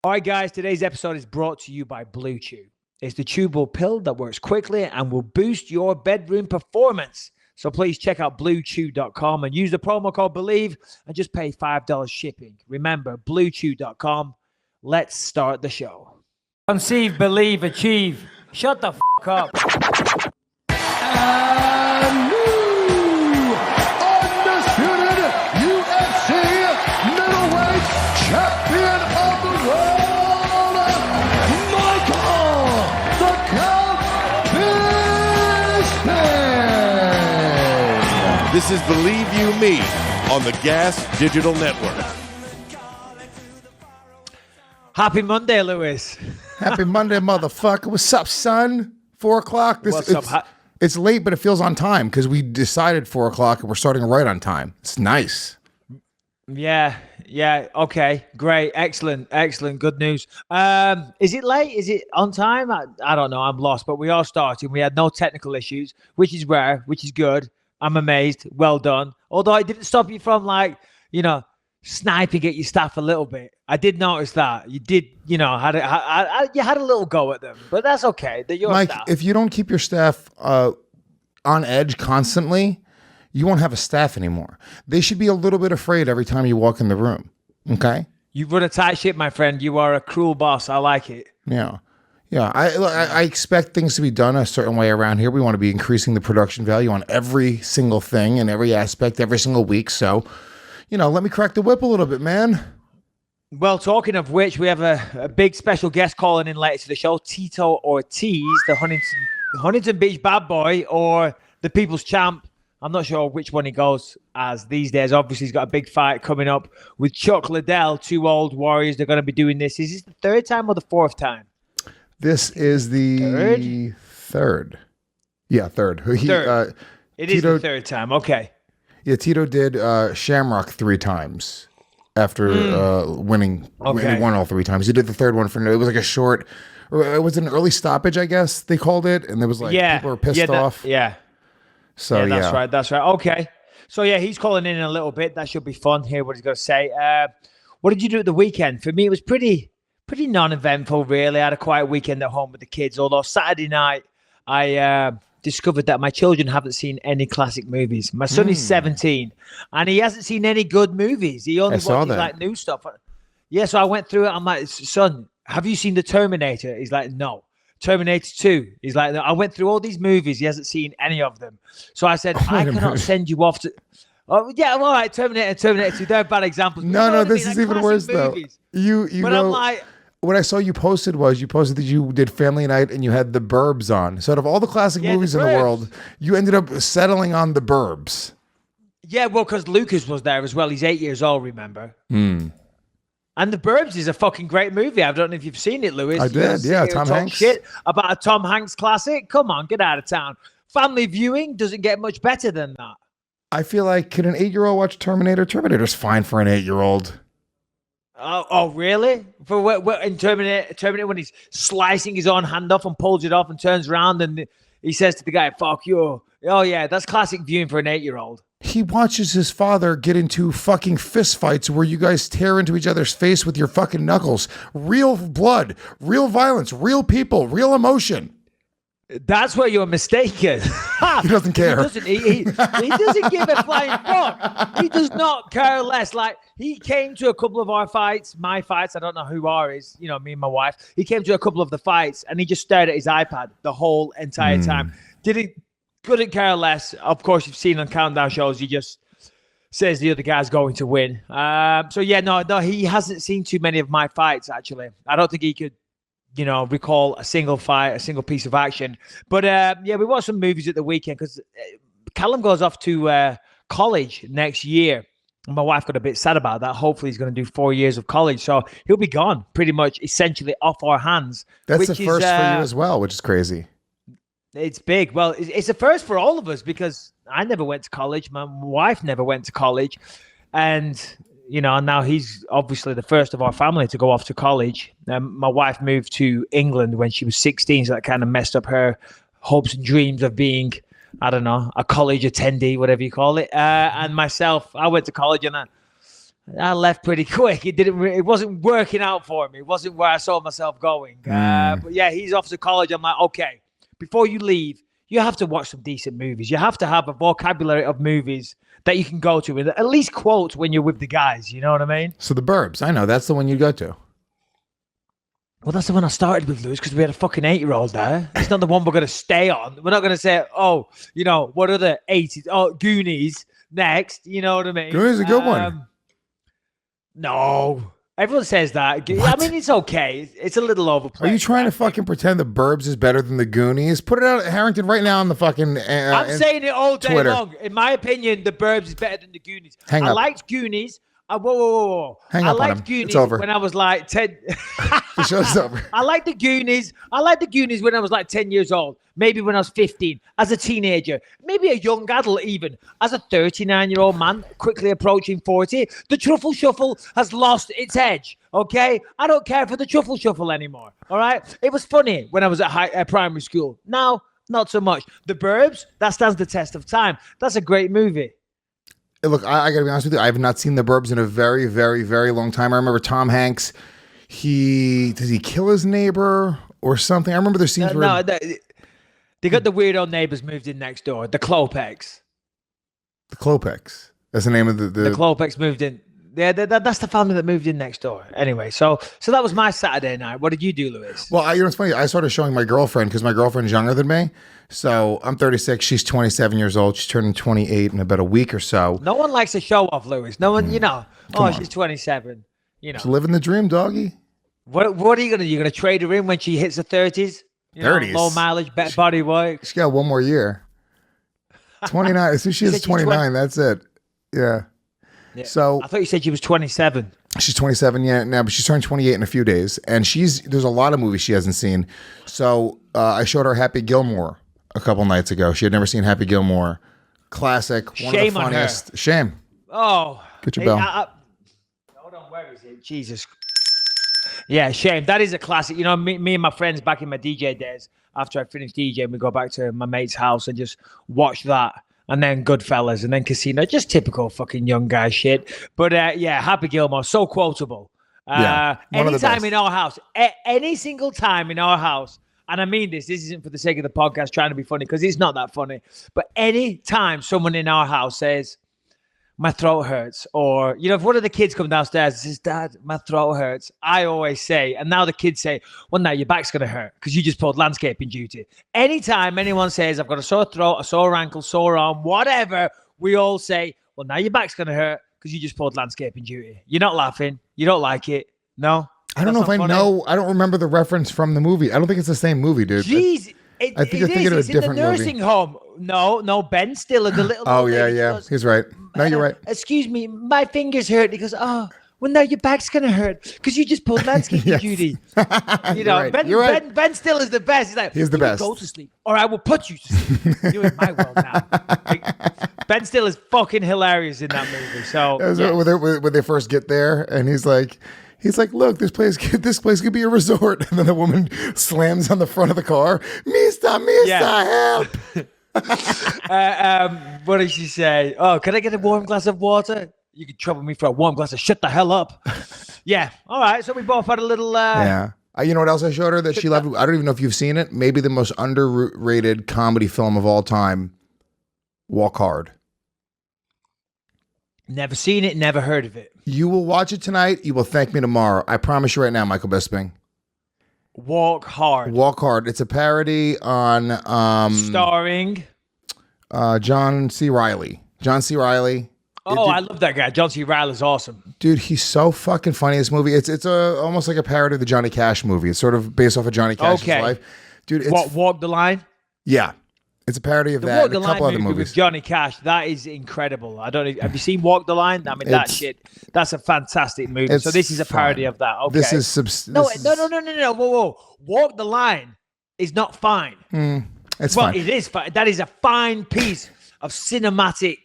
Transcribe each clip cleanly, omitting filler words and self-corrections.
All right, guys, today's episode is brought to you by Blue Chew. It's the chewable pill that works quickly and will boost your bedroom performance. So please check out bluechew.com and use the promo code BELIEVE and just pay $5 shipping. Remember, bluechew.com. Let's start the show. Conceive, believe, achieve. Shut the fuck up. And new undisputed UFC middleweight champion of the world, Michael the Count Bisping. This is Believe You Me on the Gas Digital Network. Happy Monday, Lewis. Happy Monday, motherfucker. What's up, son? 4 o'clock. What's up? It's late, but it feels on time because we decided 4 o'clock and we're starting right on time. It's nice. Yeah. Okay, great. Excellent. Good news. Is it late? Is it on time? I don't know. I'm lost, but we are starting. We had no technical issues, which is rare, which is good. I'm amazed. Well done. Although it didn't stop you from, sniping at your staff a little bit. I did notice that. You did, you had a little go at them, but that's okay. They're your Mike, staff. if you don't keep your staff on edge constantly, you won't have a staff anymore. They should be a little bit afraid every time you walk in the room. Okay? You run a tight ship, my friend. You are a cruel boss. I like it. Yeah. I expect things to be done a certain way around here. We want to be increasing the production value on every single thing and every aspect every single week. So, let me crack the whip a little bit, man. Well, talking of which, we have a big special guest calling in later to the show, Tito Ortiz, the Huntington Beach bad boy, or the People's Champ. I'm not sure which one he goes as these days. Obviously, he's got a big fight coming up with Chuck Liddell, two old warriors. They're going to be doing this. Is this the third time or the fourth time? This is the third. Yeah, third. Third. It is the third time. Okay. Yeah, Tito did Shamrock 3 times after winning. Okay. He won all 3 times. He did the third one it was like a short, it was an early stoppage, I guess they called it. And there was people were pissed off. So That's right. Okay. So he's calling in a little bit. That should be fun. Hear what he's going to say. What did you do at the weekend? For me, it was pretty non-eventful, really. I had a quiet weekend at home with the kids. Although Saturday night, I discovered that my children haven't seen any classic movies. My son is 17, and he hasn't seen any good movies. He only watches new stuff. Yeah, so I went through it. I'm like, son, have you seen The Terminator? He's like, no. Terminator 2. He's like, no. I went through all these movies. He hasn't seen any of them. So I said, I cannot send you off to... Oh, yeah, all right, Terminator 2. They're bad examples. No, this is even worse, movies. Though. But I'm like... What I saw you posted that you did Family Night and you had The Burbs on. So out of all the classic movies in the world, you ended up settling on The Burbs. Yeah, well, because Lucas was there as well. He's 8 years old, remember? And The Burbs is a fucking great movie. I don't know if you've seen it, Lewis. I did, yeah. Tom Hanks. Shit about a Tom Hanks classic? Come on, get out of town. Family viewing doesn't get much better than that. I feel like, can an 8-year-old watch Terminator? Terminator's fine for an 8-year-old. Oh, really? In Terminator, when he's slicing his own hand off and pulls it off and turns around and he says to the guy, fuck you. Oh, yeah, that's classic viewing for an 8-year-old. He watches his father get into fucking fist fights where you guys tear into each other's face with your fucking knuckles. Real blood, real violence, real people, real emotion. That's where you're mistaken. He doesn't care. He doesn't give a flying fuck. He does not care less. Like, he came to a couple of our fights, my fights. I don't know who ours is, me and my wife. He came to a couple of the fights and he just stared at his iPad the whole entire time. Couldn't care less. Of course, you've seen on countdown shows, he just says the other guy's going to win. No, he hasn't seen too many of my fights, actually. I don't think he could recall a single fight, a single piece of action. But we watched some movies at the weekend because Callum goes off to college next year. My wife got a bit sad about that. Hopefully he's going to do 4 years of college. So he'll be gone pretty much essentially off our hands. That's the first for you as well, which is crazy. It's big. Well, it's a first for all of us because I never went to college. My wife never went to college. And, now he's obviously the first of our family to go off to college. My wife moved to England when she was 16. So that kind of messed up her hopes and dreams of being, a college attendee, whatever you call it. And myself, I went to college and I left pretty quick. It wasn't working out for me. It wasn't where I saw myself going. But yeah, he's off to college. I'm like, okay, before you leave, you have to watch some decent movies. You have to have a vocabulary of movies that you can go to and at least quote when you're with the guys. You know what I mean? So the Burbs, I know that's the one you go to. Well, that's the one I started with, Lewis, because we had a fucking 8-year-old there. It's not the one we're going to stay on. We're not going to say, oh, you know, what other 80s? Oh, Goonies next. You know what I mean? Goonies is a good one. No. Everyone says that. What? I mean, it's okay. It's a little overplayed. Are you trying to fucking pretend the Burbs is better than the Goonies? Put it out at Harrington right now on the fucking I'm saying it all day Twitter. long. In my opinion, the Burbs is better than the Goonies. Hang I up. liked Goonies. Whoa. Hang I up on liked him. Goonies It's over. when I was like 10. The show's over. I liked the Goonies. I liked the Goonies when I was like 10 years old. Maybe when I was 15, as a teenager, maybe a young adult even. As a 39-year-old man, quickly approaching 40, the Truffle Shuffle has lost its edge, okay? I don't care for the Truffle Shuffle anymore, all right? It was funny when I was at primary school. Now, not so much. The Burbs, that stands the test of time. That's a great movie. Look, I got to be honest with you. I have not seen the Burbs in a very, very, very long time. I remember Tom Hanks. Does he kill his neighbor or something? I remember there's scenes where they got the weirdo neighbors moved in next door. The Klopex. The Klopex. That's the name of the Klopex moved in. Yeah, that's the family that moved in next door. Anyway, so that was my Saturday night. What did you do, Lewis? Well, you know, it's funny. I started showing my girlfriend because my girlfriend's younger than me. So I'm 36. She's 27 years old. She's turning 28 in about a week or so. No one likes to show off, Lewis. No one, you know. She's 27. You know. She's living the dream, doggy. What are you gonna do? You're gonna trade her in when she hits the 30s? 30s. Low mileage, better body work. She got one more year. 29. As soon as she hits 29, that's it. Yeah. So I thought you said she was 27. She's 27 now, but she's turning 28 in a few days. And there's a lot of movies she hasn't seen. So I showed her Happy Gilmore a couple nights ago. She had never seen Happy Gilmore. Classic. One of the funniest. Shame. Oh. Get your bell. Hold on, where is it? Jesus. Yeah, shame. That is a classic. You know, me and my friends back in my DJ days, after I finished DJing, we go back to my mate's house and just watch that. And then Goodfellas, and then Casino. Just typical fucking young guy shit. But yeah, Happy Gilmore, so quotable. Anytime in our house, any single time in our house, and I mean this isn't for the sake of the podcast trying to be funny, because it's not that funny. But any time someone in our house says, my throat hurts, or, you know, if one of the kids come downstairs and says, Dad, my throat hurts, I always say, and now the kids say, well, now your back's going to hurt because you just pulled landscaping duty. Anytime anyone says, I've got a sore throat, a sore ankle, sore arm, whatever, we all say, well, now your back's going to hurt because you just pulled landscaping duty. You're not laughing. You don't like it. No? I don't know if I know. I don't remember the reference from the movie. I don't think it's the same movie, dude. Jeez. I think you're thinking of a different movie. It's in the nursing home. No, Ben Stiller, the little. Oh, yeah. Goes, he's right. No, you're right. Excuse me, my fingers hurt. He goes, oh, well, now your back's going to hurt because you just pulled landscaping duty. You know, right. Ben Stiller's the best. He's like, he's the best. Go to sleep or I will put you to sleep. You're in my world now. Like, Ben Stiller's fucking hilarious in that movie. So when they first get there and he's like, look, this place could be a resort. And then the woman slams on the front of the car. Mister, help. What did she say? Oh, can I get a warm glass of water? You could trouble me for a warm glass of shut the hell up. Yeah. All right. So we both had a little... yeah. You know what else I showed her that she loved? I don't even know if you've seen it. Maybe the most underrated comedy film of all time. Walk Hard. Never seen it, never heard of it. You will watch it tonight. You will thank me tomorrow. I promise you right now, Michael Bisping. Walk Hard. Walk Hard. It's a parody on... starring? John C. Reilly. John C. Reilly. Oh, I love that guy. John C. Reilly's awesome. Dude, he's so fucking funny in this movie. It's almost like a parody of the Johnny Cash movie. It's sort of based off of Johnny Cash's life. Dude, it's... Walk the Line? Yeah. It's a parody of that and a couple other movies. With Johnny Cash, that is incredible. I don't know. Have you seen Walk the Line? I mean, that's a fantastic movie. So this is a parody of that. Okay. This is no. Whoa. Walk the Line is not fine. It's fine. It is fine. That is a fine piece of cinematic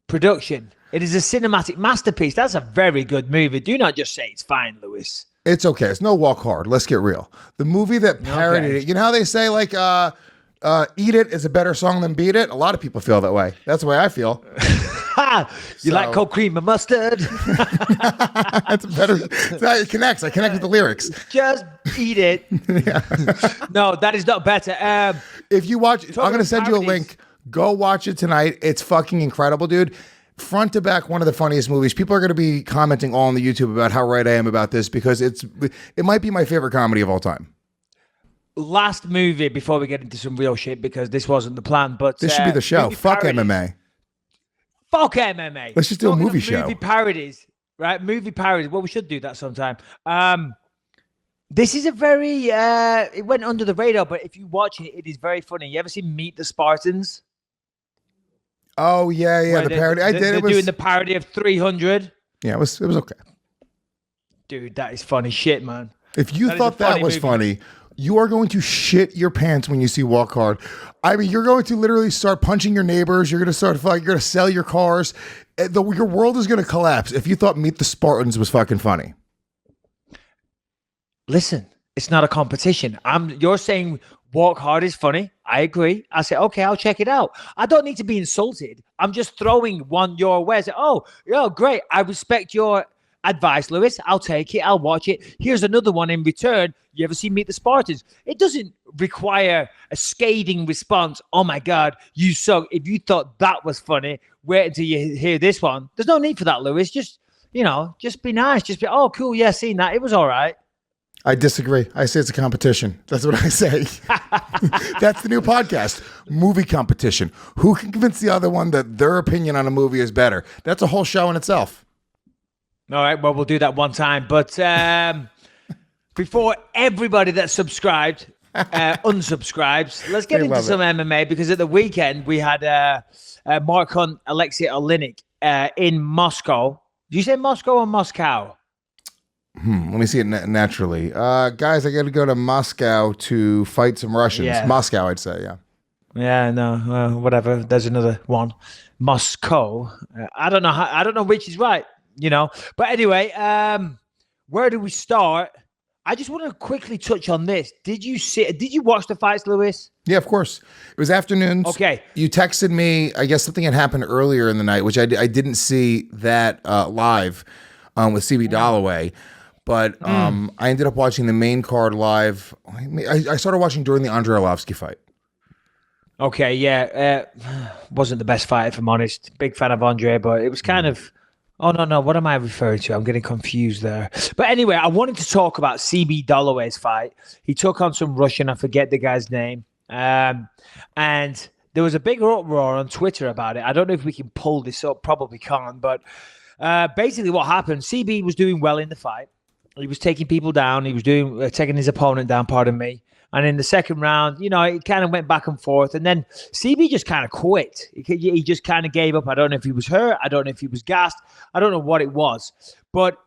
production. It is a cinematic masterpiece. That's a very good movie. Do not just say it's fine, Lewis. It's okay. It's no Walk Hard. Let's get real. The movie that parodied it, you know how they say like Eat It is a better song than Beat It? A lot of people feel that way. That's the way I feel. You like cold cream and mustard? That's better. It connects. I connect with the lyrics. Just eat it. No, that is not better. If you watch, I'm going to send you a link. Go watch it tonight. It's fucking incredible, dude. Front to back, one of the funniest movies. People are going to be commenting all on the YouTube about how right I am about this because it might be my favorite comedy of all time. Last movie before we get into some real shit, because this wasn't the plan, but this should be the show. Fuck MMA. Fuck MMA. Let's just do a movie show. Movie parodies, right? Movie parodies. Well, we should do that sometime. This is a very it went under the radar, but if you watch it, it is very funny. You ever seen Meet the Spartans? Oh yeah, the parody. I did. They're doing the parody of 300. Yeah, it was okay. Dude, that is funny shit, man. If you thought that was funny, you are going to shit your pants when you see Walk Hard. I mean, you're going to literally start punching your neighbors. You're going to start you're going to sell your cars. Your world is going to collapse if you thought Meet the Spartans was fucking funny. Listen, it's not a competition. You're saying Walk Hard is funny. I agree. I say, okay, I'll check it out. I don't need to be insulted. I'm just throwing one your way. I say, oh, great. I respect your advice, Lewis. I'll take it. I'll watch it. Here's another one in return. You ever see Meet the Spartans? It doesn't require a scathing response. Oh my God, you suck. If you thought that was funny, wait until you hear this one. There's no need for that, Lewis. Just be nice. Just be, oh, cool. Yeah, seen that. It was all right. I disagree. I say it's a competition. That's what I say. That's the new podcast, movie competition. Who can convince the other one that their opinion on a movie is better? That's a whole show in itself. All right, well, we'll do that one time. But before everybody that's subscribed unsubscribes, let's get into some MMA, because at the weekend we had Mark Hunt, Alexei Oliynk in Moscow. Do you say Moscow or Moscow? Let me see it naturally. Guys, I got to go to Moscow to fight some Russians. Yeah. Moscow, I'd say, yeah. Yeah, no, whatever. There's another one. Moscow. I don't know which is right, But anyway, where do we start? I just want to quickly touch on this. Did you watch the fights, Lewis? Yeah, of course. It was afternoons. Okay. You texted me, I guess something had happened earlier in the night, which I didn't see that live with CB Dollaway. But I ended up watching the main card live. I started watching during the Andre Arlovsky fight. Okay, yeah. Wasn't the best fight, if I'm honest. Big fan of Andre, but it was kind of... Oh, no. What am I referring to? I'm getting confused there. But anyway, I wanted to talk about CB Dollaway's fight. He took on some Russian. I forget the guy's name. And there was a big uproar on Twitter about it. I don't know if we can pull this up. Probably can't. But basically what happened, CB was doing well in the fight. He was taking people down. He was taking his opponent down, pardon me. And in the second round, it kind of went back and forth. And then CB just kind of quit. He just kind of gave up. I don't know if he was hurt. I don't know if he was gassed. I don't know what it was. But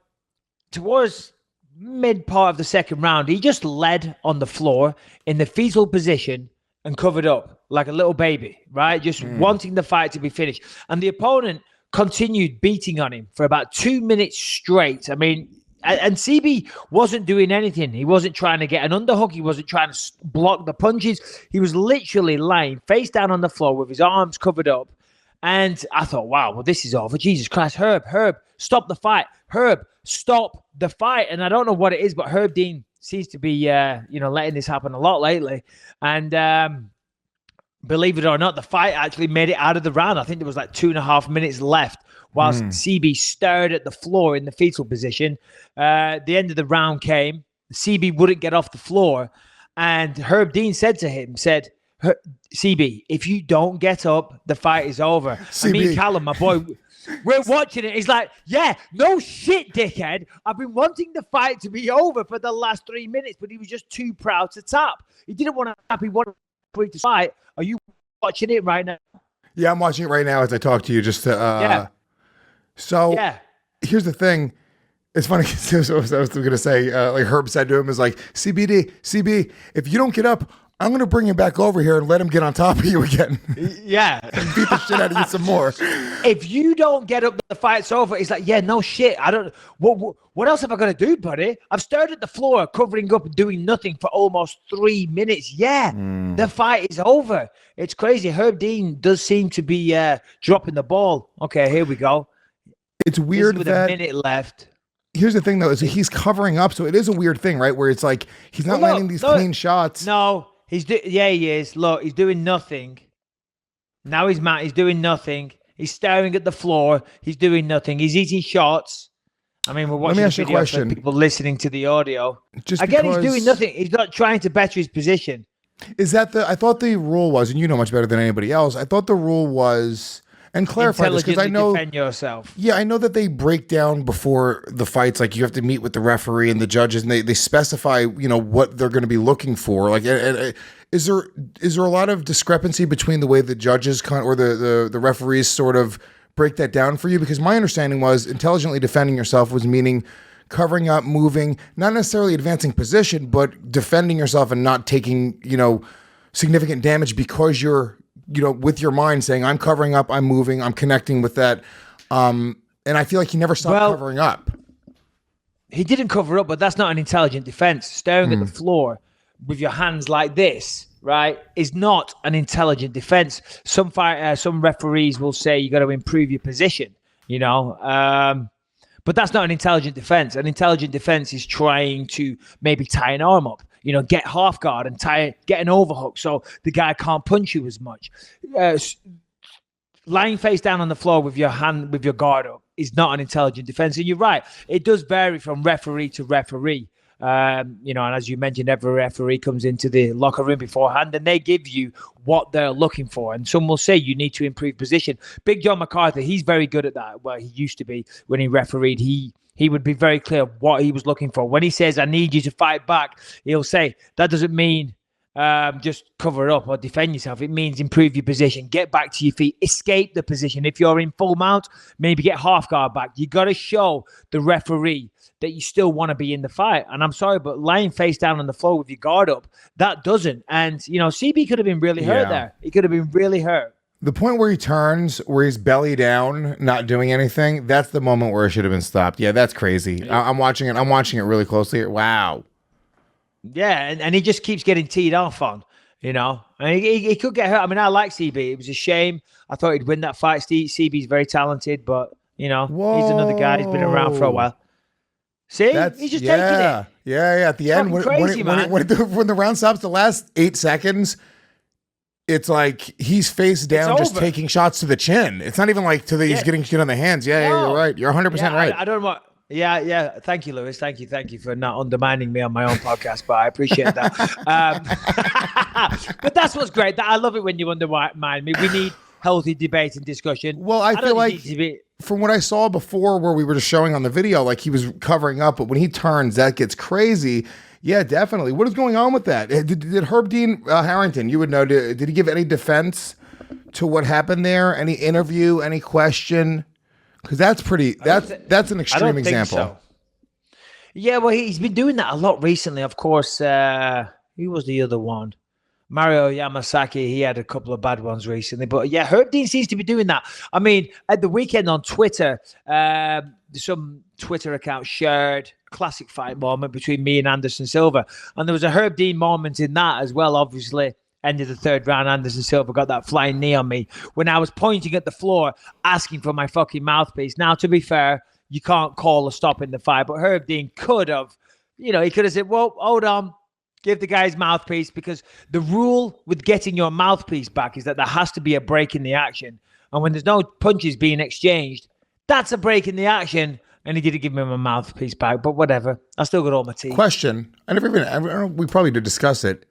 towards mid part of the second round, he just led on the floor in the fetal position and covered up like a little baby, right? Just wanting the fight to be finished. And the opponent continued beating on him for about 2 minutes straight. I mean... And CB wasn't doing anything. He wasn't trying to get an underhook. He wasn't trying to block the punches. He was literally lying face down on the floor with his arms covered up. And I thought, wow, well, this is over. Jesus Christ, Herb, stop the fight. Herb, stop the fight. And I don't know what it is, but Herb Dean seems to be, letting this happen a lot lately. And believe it or not, the fight actually made it out of the round. I think there was like 2.5 minutes left. Whilst CB stared at the floor in the fetal position. The end of the round came. CB wouldn't get off the floor. And Herb Dean said to him, CB, if you don't get up, the fight is over. CB. And me and Callum, my boy, we're watching it. He's like, yeah, no shit, dickhead. I've been wanting the fight to be over for the last 3 minutes, but he was just too proud to tap. He didn't want to tap. He wanted to fight. Are you watching it right now? Yeah, I'm watching it right now as I talk to you. Just to, So here's the thing. It's funny. I was going to say, like Herb said to him, is like, CB, if you don't get up, I'm going to bring him back over here and let him get on top of you again. Yeah. And beat the shit out of you some more. If you don't get up, the fight's over. It's like, yeah, no shit. I don't. What else am I going to do, buddy? I've stared at the floor, covering up and doing nothing for almost 3 minutes. Yeah, the fight is over. It's crazy. Herb Dean does seem to be dropping the ball. Okay, here we go. It's weird with that a minute left. Here's the thing, though, is he's covering up, so it is a weird thing, right? Where it's like he's not landing these clean shots. No. He is. Look, he's doing nothing. Now he's mad. He's doing nothing. He's staring at the floor. He's doing nothing. He's eating shots. I mean, we're watching the video for people listening to the audio. He's doing nothing. He's not trying to better his position. Is that I thought the rule was, and you know much better than anybody else, I thought the rule was, and clarify this, because I know, defend yourself. Yeah, I know that they break down before the fights, like you have to meet with the referee and the judges, and they specify, you know, what they're going to be looking for. Like, is there a lot of discrepancy between the way the judges or the referees sort of break that down for you? Because my understanding was intelligently defending yourself was meaning covering up, moving, not necessarily advancing position, but defending yourself and not taking, you know, significant damage because you're, you know, with your mind saying, I'm covering up, I'm moving, I'm connecting with that. And I feel like he never stopped covering up. He didn't cover up, but that's not an intelligent defense. Staring at the floor with your hands like this, right, is not an intelligent defense. Some referees will say you got to improve your position, you know, but that's not an intelligent defense. An intelligent defense is trying to maybe tie an arm up, you know, get half guard and get an overhook so the guy can't punch you as much. Lying face down on the floor with your guard up is not an intelligent defense. And you're right, it does vary from referee to referee. You know, and as you mentioned, every referee comes into the locker room beforehand and they give you what they're looking for. And some will say you need to improve position. Big John McCarthy, he's very good at that. Well, he used to be when he refereed. He would be very clear what he was looking for. When he says, I need you to fight back, he'll say, that doesn't mean just cover up or defend yourself. It means improve your position, get back to your feet, escape the position. If you're in full mount, maybe get half guard back. You got to show the referee that you still want to be in the fight. And I'm sorry, but lying face down on the floor with your guard up, that doesn't. And, you know, CB could have been really hurt there. He could have been really hurt. The point where he turns, where he's belly down, not doing anything, that's the moment where it should have been stopped. Yeah, that's crazy. I'm watching it. I'm watching it really closely. Wow. Yeah, and he just keeps getting teed off on, you know. And he could get hurt. I mean, I like CB. It was a shame. I thought he'd win that fight. CB's very talented, but, you know, he's another guy. He's been around for a while. See? He's just taking it. Yeah. At the end, when the round stops, the last 8 seconds, it's like he's face down, just taking shots to the chin. It's not even like he's getting shit on the hands. Yeah, you're right. You're 100% right. I don't know what. Yeah. Thank you, Lewis. Thank you for not undermining me on my own podcast, but I appreciate that. But that's what's great. I love it when you undermine me. We need healthy debate and discussion. Well, I feel like from what I saw before where we were just showing on the video, like he was covering up, but when he turns, that gets crazy. Yeah, definitely. What is going on with that? Did Herb Dean Harrington, you would know, did he give any defense to what happened there? Any interview, any question? Because that's an extreme example. So. Yeah, well, he's been doing that a lot recently. Of course, who was the other one? Mario Yamasaki, he had a couple of bad ones recently. But yeah, Herb Dean seems to be doing that. I mean, at the weekend on Twitter, some Twitter account shared classic fight moment between me and Anderson Silva. And there was a Herb Dean moment in that as well, obviously. End of the third round, Anderson Silva got that flying knee on me when I was pointing at the floor, asking for my fucking mouthpiece. Now, to be fair, you can't call a stop in the fight, but Herb Dean could have, he could have said, well, hold on, give the guy his mouthpiece, because the rule with getting your mouthpiece back is that there has to be a break in the action. And when there's no punches being exchanged, that's a break in the action. And he didn't give me my mouthpiece back, but whatever. I still got all my teeth. Question. We probably did discuss it.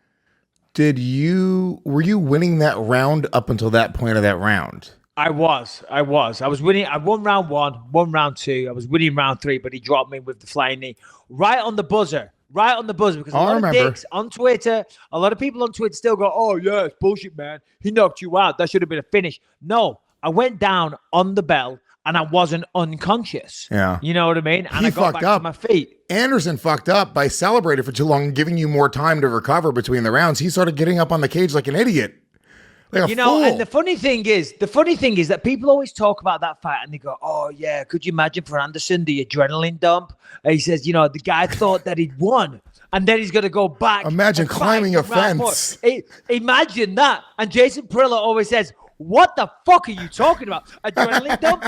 Were you winning that round up until that point of that round? I was winning. I won round 1, won round 2. I was winning round 3, but he dropped me with the flying knee right on the buzzer. Because a lot of dicks on Twitter, a lot of people on Twitter still go, oh yeah, it's bullshit, man. He knocked you out. That should have been a finish. No, I went down on the bell. and I wasn't unconscious. Yeah. You know what I mean? And He I got fucked back up. to my feet. Anderson fucked up by celebrating for too long and giving you more time to recover between the rounds. He started getting up on the cage like an idiot. Like a fool. And the funny thing is that people always talk about that fight and they go, oh yeah, could you imagine for Anderson, the adrenaline dump? And he says, the guy thought that he'd won. And then he's going to go back. Imagine climbing a fence. Imagine that. And Jason Perillo always says, what the fuck are you talking about? Adrenaline dump?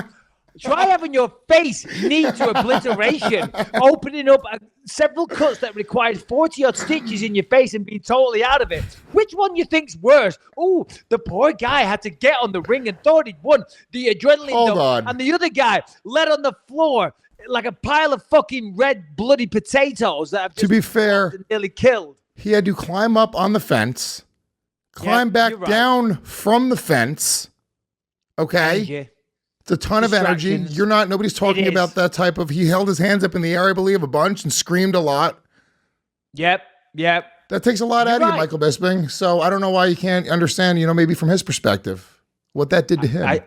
Try having your face knee to obliteration, opening up several cuts that required 40-odd stitches in your face and being totally out of it. Which one you think's worse? Oh, the poor guy had to get on the ring and thought he'd won. The adrenaline dump. And the other guy led on the floor like a pile of fucking red bloody potatoes that have just, to be fair, nearly killed. He had to climb up on the fence, climb back down from the fence. Okay. It's a ton of energy. Nobody's talking about that type of, he held his hands up in the air, I believe, a bunch and screamed a lot. Yep. That takes a lot out of you, Michael Bisping. So I don't know why you can't understand, maybe from his perspective, what that did to him.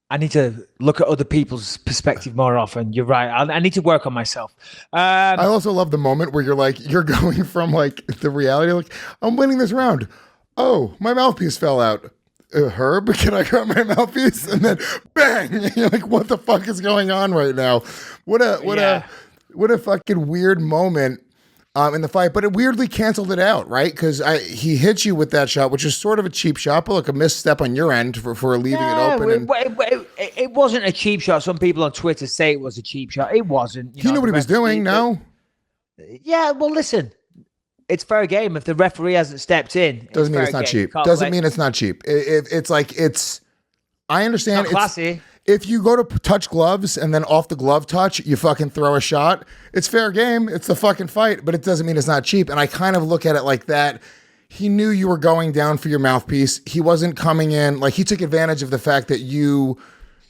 I need to look at other people's perspective more often. You're right. I need to work on myself. I also love the moment where you're going from like the reality, like, I'm winning this round. Oh, my mouthpiece fell out. Herb, can I grab my mouthpiece? And then bang! You're like, what the fuck is going on right now? What a fucking weird moment in the fight. But it weirdly canceled it out, right? Because he hit you with that shot, which is sort of a cheap shot, but like a misstep on your end for leaving it open. It wasn't a cheap shot. Some people on Twitter say it was a cheap shot. It wasn't. He knew what he was doing. No. Yeah. Well, listen. It's fair game if the referee hasn't stepped in. Doesn't mean it's not cheap. Doesn't mean it's not cheap. I understand. It's classy. If you go to touch gloves and then off the glove touch, you fucking throw a shot. It's fair game. It's the fucking fight, but it doesn't mean it's not cheap. And I kind of look at it like that. He knew you were going down for your mouthpiece. He wasn't coming in. Like, he took advantage of the fact that you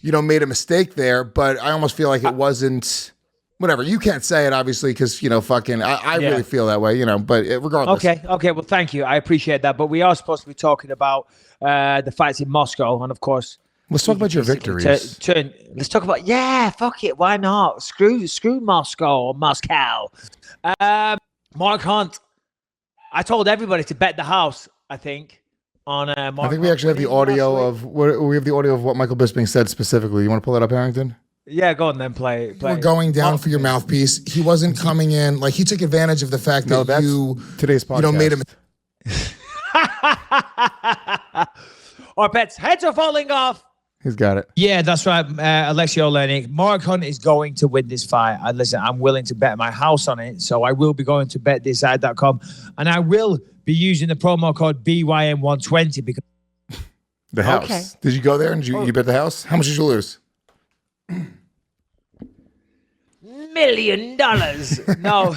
made a mistake there, but I almost feel like it wasn't... Whatever. You can't say it, obviously, because, I really feel that way, but regardless. Okay. Well, thank you. I appreciate that. But we are supposed to be talking about the fights in Moscow. And, of course... Let's talk about your victories. Let's talk about... Yeah, fuck it. Why not? Screw Moscow or Moscow. Mark Hunt. I told everybody to bet the house, I think, on Mark I think we actually have the audio of... We have the audio of what Michael Bisping said specifically. You want to pull that up, Harrington? Yeah, go on then. Play. You were going down for your mouthpiece. He wasn't coming in. Like, he took advantage of the fact that today's podcast. Made him. Our bets heads are falling off. He's got it. Yeah, that's right. Alexei Oliynk. Mark Hunt is going to win this fight. Listen, I'm willing to bet my house on it. So I will be going to betthiside.com and I will be using the promo code BYM120 because the house. Okay. Did you go there and you bet the house? How much did you lose? $1 million. No.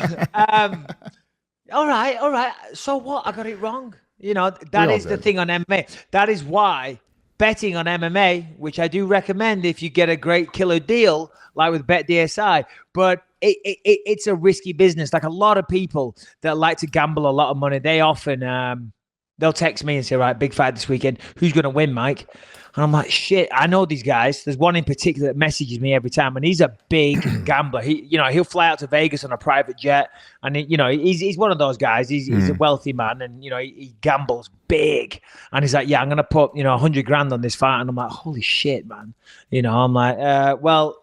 All right. So what? I got it wrong. That is the thing on MMA. That is why betting on MMA, which I do recommend if you get a great killer deal, like with BetDSI, but it's a risky business. Like a lot of people that like to gamble a lot of money, they often they'll text me and say, right, big fight this weekend. Who's going to win, Mike? And I'm like, shit, I know these guys. There's one in particular that messages me every time, and he's a big gambler. He'll fly out to Vegas on a private jet, and he's one of those guys. He's a wealthy man, and he gambles big. And he's like, yeah, I'm gonna put $100,000 on this fight, and I'm like, holy shit, man. I'm like, well,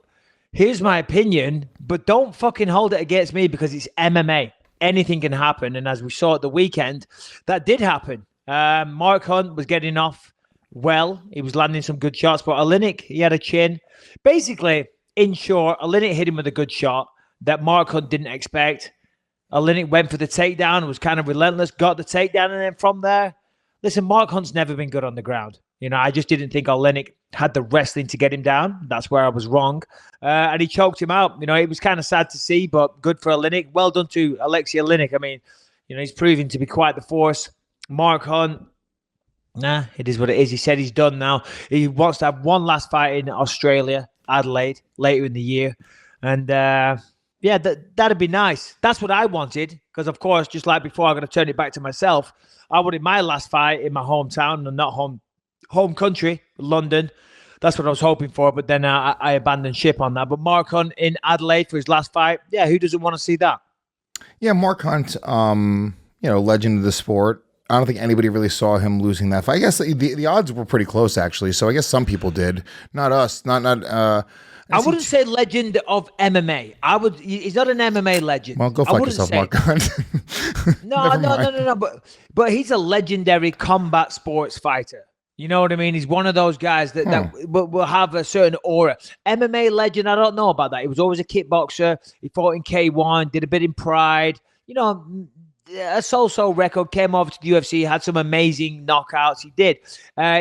here's my opinion, but don't fucking hold it against me because it's MMA. Anything can happen, and as we saw at the weekend, that did happen. Mark Hunt was getting off. Well, he was landing some good shots, but Oliynk, he had a chin. Basically, in short, Oliynk hit him with a good shot that Mark Hunt didn't expect. Oliynk went for the takedown, was kind of relentless, got the takedown, and then from there, listen, Mark Hunt's never been good on the ground. I just didn't think Oliynk had the wrestling to get him down. That's where I was wrong. And he choked him out. It was kind of sad to see, but good for Oliynk. Well done to Alexei Oliynk. I mean, he's proving to be quite the force. Mark Hunt, nah, it is what it is. He said he's done now. He wants to have one last fight in Australia, Adelaide, later in the year. And that'd be nice. That's what I wanted. Because, of course, just like before, I'm going to turn it back to myself. I wanted my last fight in my hometown and not home country, London. That's what I was hoping for, but then I abandoned ship on that. But Mark Hunt in Adelaide for his last fight. Yeah, who doesn't want to see that? Yeah, Mark Hunt, legend of the sport. I don't think anybody really saw him losing that fight. I guess the odds were pretty close, actually. So I guess some people did. Not us. I wouden't say legend of MMA. He's not an MMA legend. Well, go fuck yourself, Mark Hunt. No. But he's a legendary combat sports fighter. You know what I mean? He's one of those guys that will have a certain aura. MMA legend, I don't know about that. He was always a kickboxer. He fought in K1, did a bit in Pride. A so-so record, came over to the UFC, had some amazing knockouts. He did.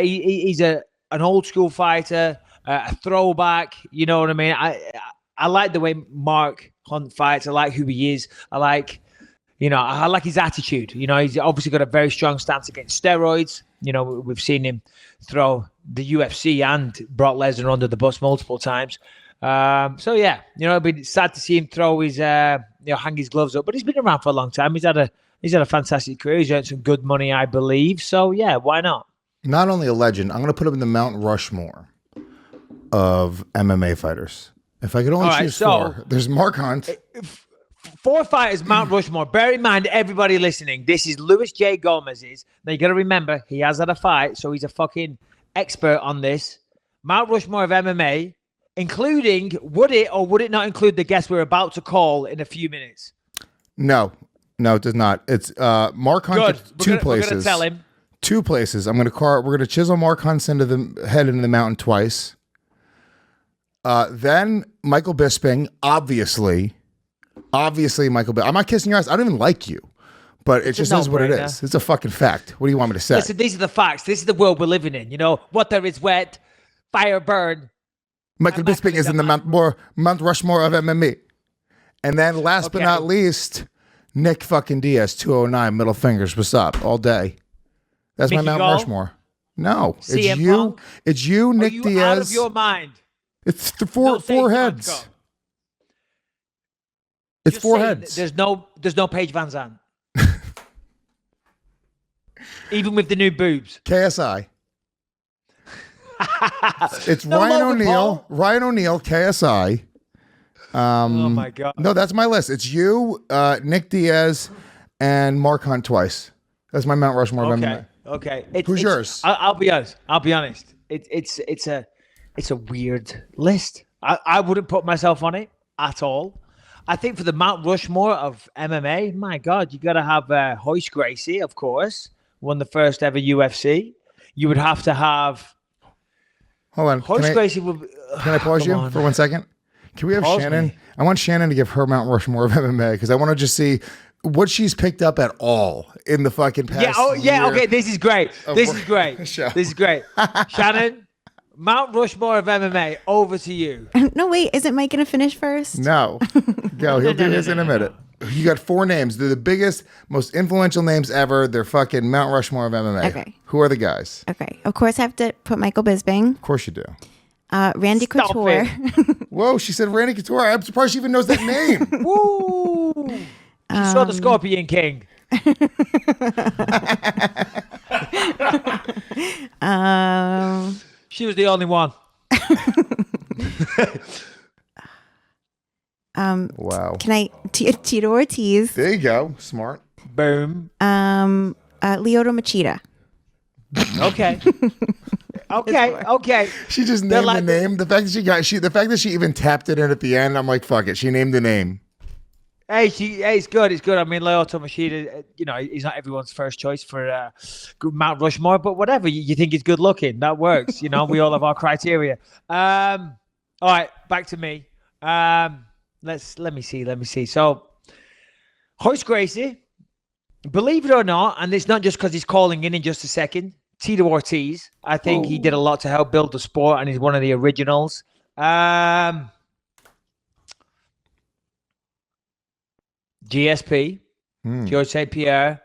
He's an old school fighter, a throwback. You know what I mean? I like the way Mark Hunt fights. I like who he is. I like his attitude. He's obviously got a very strong stance against steroids. We've seen him throw the UFC and Brock Lesnar under the bus multiple times. It'd be sad to see him throw his, hang his gloves up. But he's been around for a long time. He's had a fantastic career. He's earned some good money, I believe. So yeah, why not? Not only a legend, I'm going to put him in the Mount Rushmore of MMA fighters. If I could only choose four, there's Mark Hunt. 4 fighters, Mount Rushmore. Bear in mind, everybody listening, this is Luis J. Gomez's. Now, you got to remember, he has had a fight, so he's a fucking expert on this. Mount Rushmore of MMA, including, would it or would it not include the guest we're about to call in a few minutes? No, it does not. It's Mark Hunt. Two places. We're going to tell him. 2 places. We're going to chisel Mark Hunt's into the mountain twice. Then Michael Bisping, obviously Michael Bisping. I'm not kissing your ass. I don't even like you, but it just is what it is. It's a fucking fact. What do you want me to say? Listen, these are the facts. This is the world we're living in. Water is wet, fire burn. Michael Bisping is in the Mount Rushmore of MMA. And then last but not least, Nick fucking Diaz, 209, middle fingers. What's up? All day. That's my Mount Rushmore. No, it's you. Punk? It's you, Nick Diaz. Out of your mind. It's four heads. It's 4 heads. There's no Paige Van Zandt. Even with the new boobs. KSI. It's Ryan O'Neal, KSI. Oh my God. No, that's my list. It's you, Nick Diaz, and Mark Hunt twice. That's my Mount Rushmore of MMA. Okay. Who's yours? I'll be honest. It's a weird list. I wouldn't put myself on it at all. I think for the Mount Rushmore of MMA, my God, you got to have Royce Gracie, of course, won the first ever UFC. You would have to have. Hold on. Royce Gracie would. Can I pause you for 1 second? Can we have Shannon? I want Shannon to give her Mount Rushmore of MMA because I want to just see what she's picked up at all in the fucking past. Okay. This is great. This is great. Shannon. Mount Rushmore of MMA, over to you. No, wait. Isn't Mike going to finish first? No. Go. He'll do his in a minute. You got 4 names. They're the biggest, most influential names ever. They're fucking Mount Rushmore of MMA. Okay. Who are the guys? Okay. Of course, I have to put Michael Bisping. Of course you do. Randy Couture. Whoa, she said Randy Couture. I'm surprised she even knows that name. Woo! She saw the Scorpion King. She was the only one. Wow. Can I Tito Ortiz? There you go. Smart. Boom. Lyoto Machida. Okay. Okay. She just named the name. The fact that she even tapped it in at the end, I'm like, fuck it. She named the name. Hey, it's good. It's good. I mean, Lyoto Machida, he's not everyone's first choice for Mount Rushmore, but whatever. You think he's good looking, that works. We all have our criteria. All right, back to me. Let me see. So, Royce Gracie, believe it or not, and it's not just because he's calling in just a second. Tito Ortiz, I think he did a lot to help build the sport, and he's one of the originals. GSP, George St. Pierre,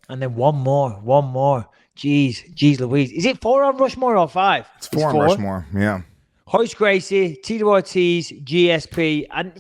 and then one more. Jeez Louise. Is it 4 on Rushmore or 5? It's 4 on Rushmore, yeah. Royce Gracie, Tito Ortiz, GSP, and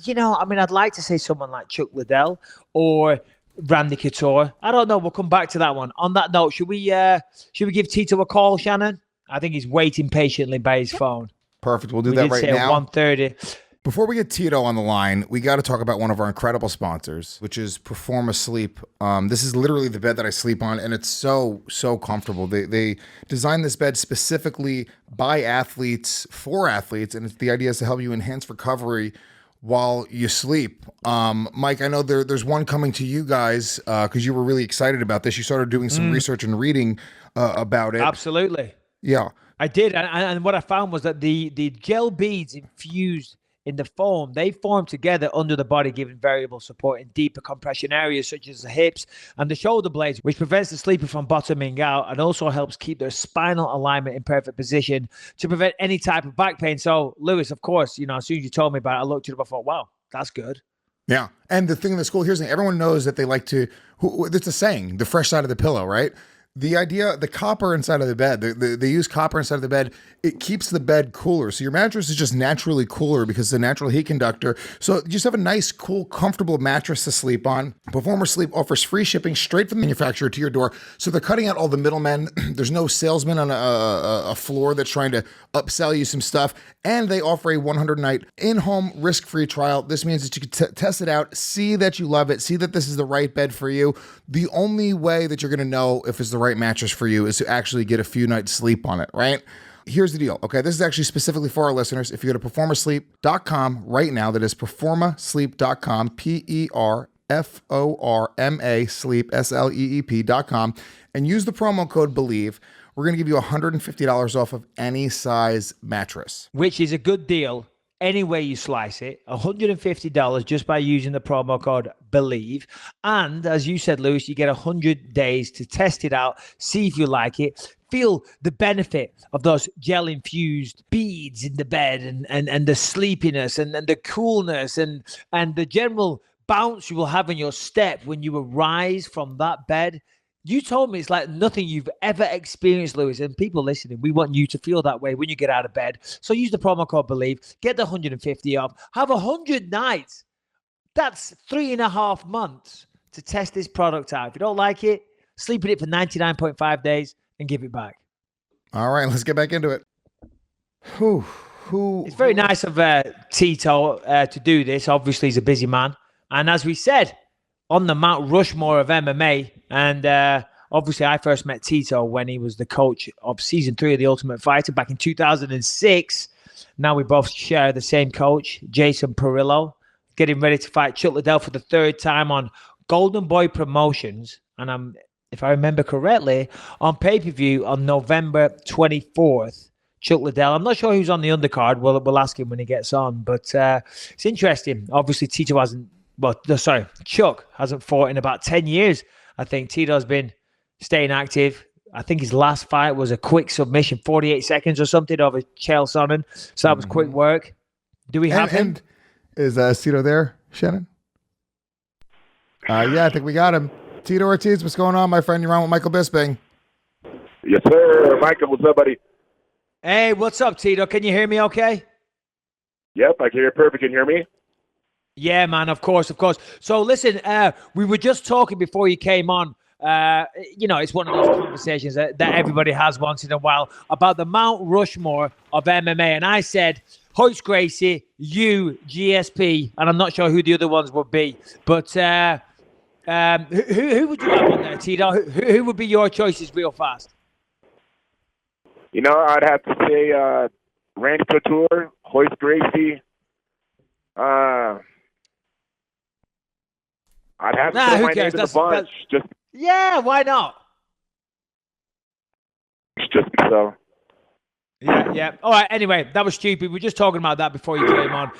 I'd like to say someone like Chuck Liddell or Randy Couture. I don't know. We'll come back to that one. On that note, should we give Tito a call, Shannon? I think he's waiting patiently by his phone. Perfect. We'll do that right now. 1:30. Before we get Tito on the line, we got to talk about one of our incredible sponsors, which is Performa Sleep. This is literally the bed that I sleep on, and it's so comfortable. They designed this bed specifically by athletes, for athletes, and the idea is to help you enhance recovery while you sleep. Mike, I know there's one coming to you guys because you were really excited about this. You started doing some research and reading about it. Absolutely. Yeah. I did, and what I found was that the gel beads infused in the foam, they form together under the body, giving variable support in deeper compression areas such as the hips and the shoulder blades, which prevents the sleeper from bottoming out and also helps keep their spinal alignment in perfect position to prevent any type of back pain. So, Lewis, of course, as soon as you told me about it, I looked at it, I thought, wow, that's good. Yeah. And the thing that's cool, here's the thing, everyone knows that they like to, it's a saying, the fresh side of the pillow, right? The idea, the copper inside of the bed, they use copper inside of the bed. It keeps the bed cooler. So your mattress is just naturally cooler because it's a natural heat conductor. So you just have a nice, cool, comfortable mattress to sleep on. Performa Sleep offers free shipping straight from the manufacturer to your door. So they're cutting out all the middlemen. There's no salesman on a floor that's trying to upsell you some stuff. And they offer a 100-night in-home risk-free trial. This means that you can test it out, see that you love it, see that this is the right bed for you. The only way that you're going to know if it's the right mattress for you is to actually get a few nights sleep on it, right? Here's the deal, okay? This is actually specifically for our listeners. If you go to performasleep.com right now, that is performasleep.com, PERFORMA sleep, SLEEP.com, and use the promo code BELIEVE, we're going to give you $150 off of any size mattress. Which is a good deal any way you slice it. $150 just by using the promo code BELIEVE. And as you said, Lewis, you get 100 days to test it out, see if you like it, feel the benefit of those gel-infused beads in the bed and the sleepiness and the coolness and the general bounce you will have in your step when you arise from that bed. You told me it's like nothing you've ever experienced, Lewis, and people listening, we want you to feel that way when you get out of bed. So use the promo code BELIEVE, get the 150 off, have 100 nights. That's 3.5 months to test this product out. If you don't like it, sleep in it for 99.5 days and give it back. All right, let's get back into it. It's very nice of Tito to do this. Obviously, he's a busy man. And as we said, on the Mount Rushmore of MMA, and obviously I first met Tito when he was the coach of season 3 of The Ultimate Fighter back in 2006. Now we both share the same coach, Jason Perillo, getting ready to fight Chuck Liddell for the 3rd time on Golden Boy Promotions. And if I remember correctly, on pay-per-view on November 24th, Chuck Liddell. I'm not sure who's on the undercard. We'll ask him when he gets on. But it's interesting. Obviously, Chuck hasn't fought in about 10 years. I think Tito's been staying active. I think his last fight was a quick submission, 48 seconds or something over Chael Sonnen. So that was quick work. Do we have him? Is Tito there, Shannon? Yeah, I think we got him. Tito Ortiz, what's going on, my friend? You're on with Michael Bisping. Yes, sir. Michael, what's up, buddy? Hey, what's up, Tito? Can you hear me okay? Yep, I can hear perfect. Can you hear me? Yeah, man, of course. So listen, we were just talking before you came on. It's one of those conversations that everybody has once in a while about the Mount Rushmore of MMA. And I said, Hoyce Gracie, you, GSP, and I'm not sure who the other ones would be. But who would you have on there, Tito? Who would be your choices real fast? I'd have to say Randy Couture, Hoyce Gracie. I'd have to throw my name in the bunch. Yeah, why not? Just so. Yeah. All right, anyway, that was stupid. We were just talking about that before you came on.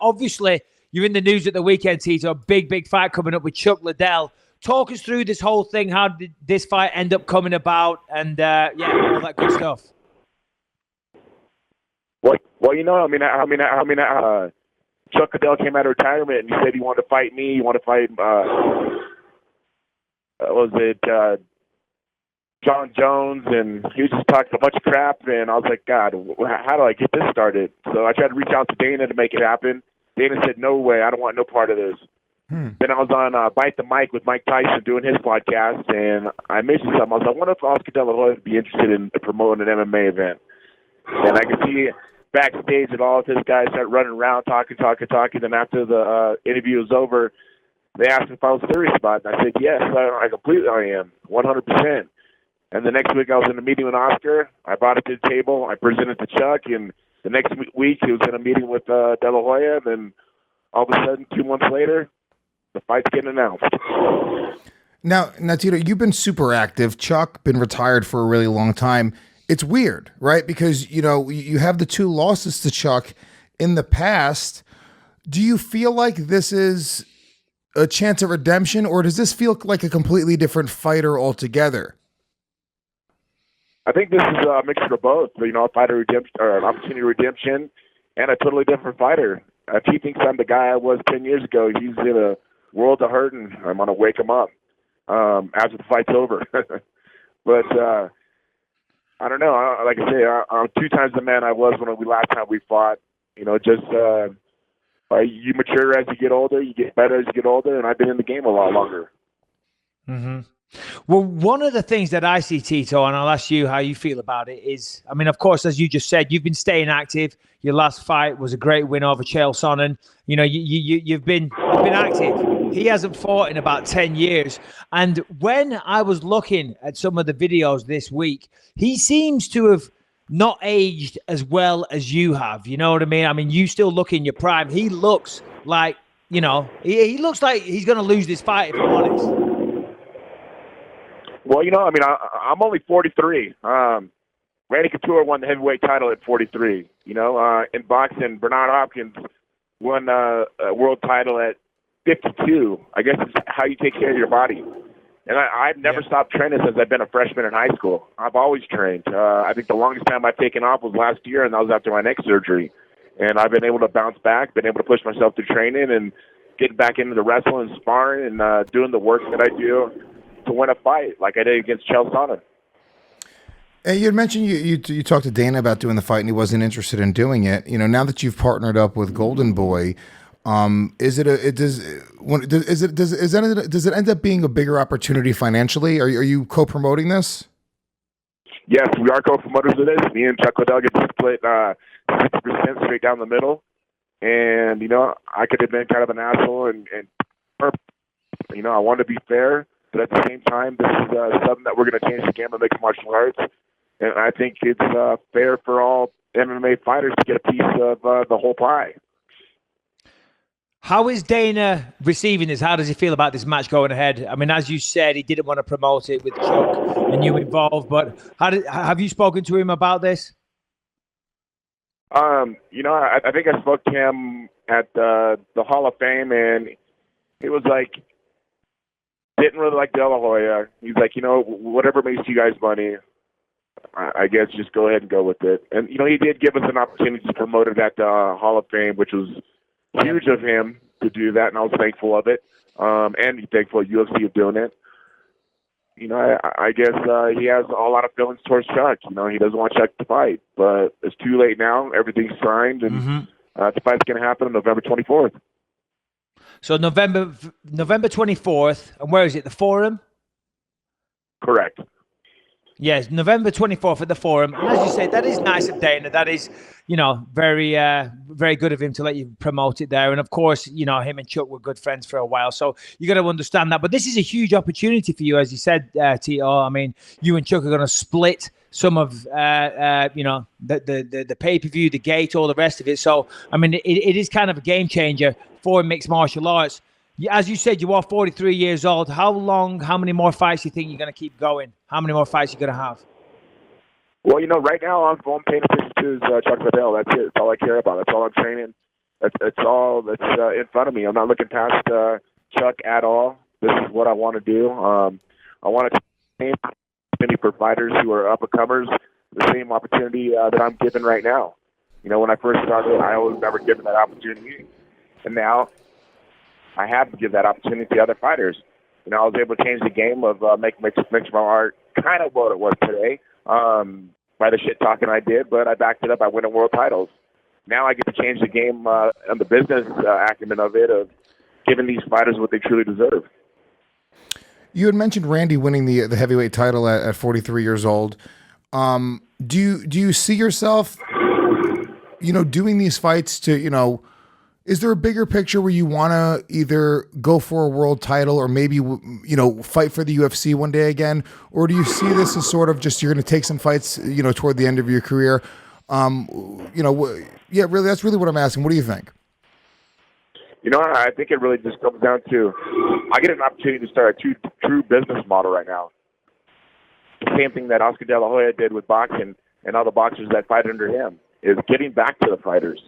Obviously, you're in the news at the weekend, Tito. Big fight coming up with Chuck Liddell. Talk us through this whole thing. How did this fight end up coming about? And, all that good stuff. Well, Chuck Liddell came out of retirement and he said he wanted to fight me. He wanted to fight, John Jones, and he was just talking a bunch of crap. And I was like, God, how do I get this started? So I tried to reach out to Dana to make it happen. Dana said, no way, I don't want no part of this. Then I was on Bite the Mic with Mike Tyson doing his podcast, and I mentioned something. I was like, I wonder if Oscar De La Hoya would be interested in promoting an MMA event. And I could see backstage and all of his guys started running around talking. Then after the interview was over, they asked me if I was serious about it. And I said, yes, I completely am, 100%. And the next week I was in a meeting with Oscar. I brought it to the table. I presented to Chuck. And the next week he was in a meeting with De La Hoya. And then all of a sudden, 2 months later, the fight's getting announced. Now, Tito, you've been super active. Chuck been retired for a really long time. It's weird, right? Because, you have the 2 losses to Chuck in the past. Do you feel like this is a chance of redemption, or does this feel like a completely different fighter altogether? I think this is a mixture of both. A fighter redemption, or an opportunity redemption, and a totally different fighter. If he thinks I'm the guy I was 10 years ago, he's in a world of hurt, and I'm going to wake him up after the fight's over. But I don't know. Like I say, I'm 2 times the man I was when last time we fought. You mature as you get older, you get better as you get older, and I've been in the game a lot longer. Mm-hmm. Well, one of the things that I see, Tito, and I'll ask you how you feel about it, is, I mean, of course, as you just said, you've been staying active. Your last fight was a great win over Chael Sonnen. You've been active. He hasn't fought in about 10 years. And when I was looking at some of the videos this week, he seems to have not aged as well as you have. You know what I mean? I mean, you still look in your prime. He looks like, he looks like he's going to lose this fight, if I'm honest. Well, I'm only 43. Randy Couture won the heavyweight title at 43. In boxing, Bernard Hopkins won a world title at 52. I guess it's how you take care of your body. And I've never stopped training since I've been a freshman in high school. I've always trained. I think the longest time I've taken off was last year, and that was after my neck surgery. And I've been able to bounce back, been able to push myself through training and getting back into the wrestling and sparring and doing the work that I do to win a fight like I did against Chael Sonnen. And you had mentioned you talked to Dana about doing the fight, and he wasn't interested in doing it. Now that you've partnered up with Golden Boy, does it end up being a bigger opportunity financially? Are you co-promoting this? Yes, we are co-promoters of this. Me and Chuck Liddell get to split 60% straight down the middle. And, I could have been kind of an asshole and I want to be fair, but at the same time, this is something that we're going to change the game of mixed martial arts. And I think it's fair for all MMA fighters to get a piece of the whole pie. How is Dana receiving this? How does he feel about this match going ahead? I mean, as you said, he didn't want to promote it with Chuck and you involved, but have you spoken to him about this? I think I spoke to him at the Hall of Fame, and he was like, didn't really like De La Hoya. He's like, whatever makes you guys money, I guess just go ahead and go with it. And, he did give us an opportunity to promote it at the Hall of Fame, which was huge of him to do that, and I was thankful of it. And thankful of UFC of doing it. I guess he has a lot of feelings towards Chuck. He doesn't want Chuck to fight, but it's too late now. Everything's signed, and the fight's going to happen on November 24th. So November 24th, and where is it? The Forum? Correct. Yes, November 24th at the Forum. And as you say, that is nice of Dana. That is, very, very good of him to let you promote it there. And of course, him and Chuck were good friends for a while. So you got to understand that. But this is a huge opportunity for you, as you said, Tito. I mean, you and Chuck are going to split some of, the pay-per-view, the gate, all the rest of it. So, I mean, it is kind of a game changer for mixed martial arts. As you said, you are 43 years old. How many more fights do you think you're going to keep going? How many more fights are you going to have? Well, right now I'm paying attention to Chuck Liddell. That's it. That's all I care about. That's all I'm training. That's all that's in front of me. I'm not looking past Chuck at all. This is what I want to do. I want to train for fighters who are up-and-comers the same opportunity that I'm given right now. When I first started, I was never given that opportunity. And now I have to give that opportunity to other fighters. I was able to change the game of make mixed martial art kind of what it was today by the shit talking I did, but I backed it up by winning world titles. Now I get to change the game and the business acumen of it, of giving these fighters what they truly deserve. You had mentioned Randy winning the heavyweight title at 43 years old. Do you see yourself doing these fights to, is there a bigger picture where you want to either go for a world title or maybe, fight for the UFC one day again? Or do you see this as sort of just you're going to take some fights, toward the end of your career? Yeah, really, that's really what I'm asking. What do you think? I think it really just comes down to I get an opportunity to start a true business model right now. The same thing that Oscar De La Hoya did with boxing and all the boxers that fight under him is getting back to the fighters.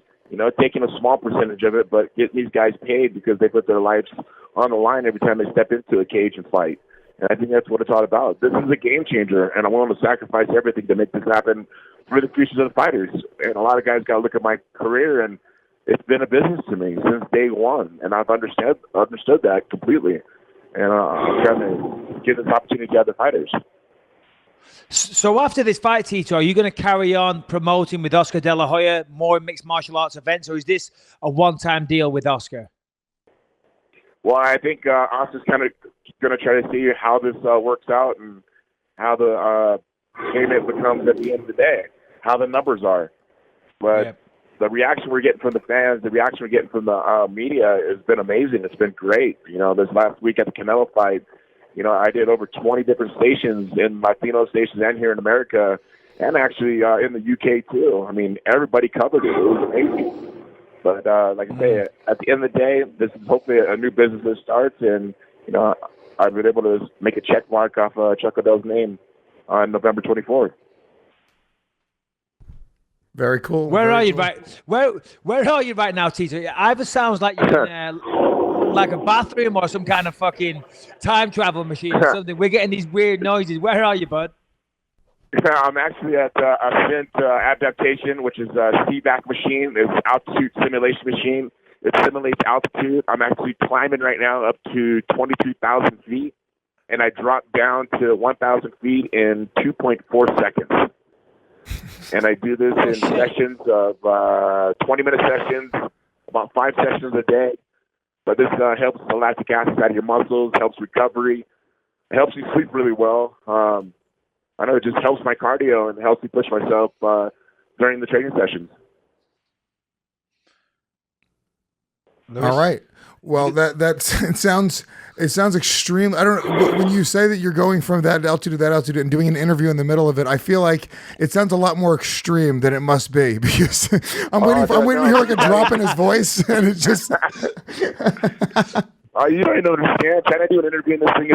Taking a small percentage of it, but getting these guys paid because they put their lives on the line every time they step into a cage and fight. And I think that's what it's all about. This is a game changer, and I'm willing to sacrifice everything to make this happen for the futures of the fighters. And a lot of guys got to look at my career, and it's been a business to me since day one, and I've understood that completely. And I'm trying to give this opportunity to other fighters. So after this fight, Tito, are you going to carry on promoting with Oscar De La Hoya more mixed martial arts events, or is this a one-time deal with Oscar? Well, I think Oscar's kind of going to try to see how this works out and how the payment becomes at the end of the day, how the numbers are. But the reaction we're getting from the fans, the reaction we're getting from the media has been amazing. It's been great. This last week at the Canelo fight, I did over 20 different stations in Latino stations and here in America and actually in the UK too. I mean, everybody covered it. It was amazing. But like I say, at the end of the day, this is hopefully a new business that starts, and, I've been able to make a check mark off Chuck Liddell's name on November 24th. Very cool. Where are you right now, Tito? Either sounds like you're in like a bathroom or some kind of fucking time travel machine or something. We're getting these weird noises. Where are you, bud? I'm actually at Ascent Adaptation, which is a CVAC machine. It's an altitude simulation machine. It simulates altitude. I'm actually climbing right now up to 22,000 feet, and I dropped down to 1,000 feet in 2.4 seconds. And I do this in sessions of 20-minute sessions, about 5 sessions a day. But this helps the lactic acid out of your muscles, helps recovery. It helps you sleep really well. I know it just helps my cardio and helps me push myself during the training sessions. All right. Well, it sounds extreme. I don't know, when you say that you're going from that altitude to that altitude and doing an interview in the middle of it, I feel like it sounds a lot more extreme than it must be, because I'm waiting to hear like a drop in his voice, and it just you don't even understand. Trying to do an interview in this thing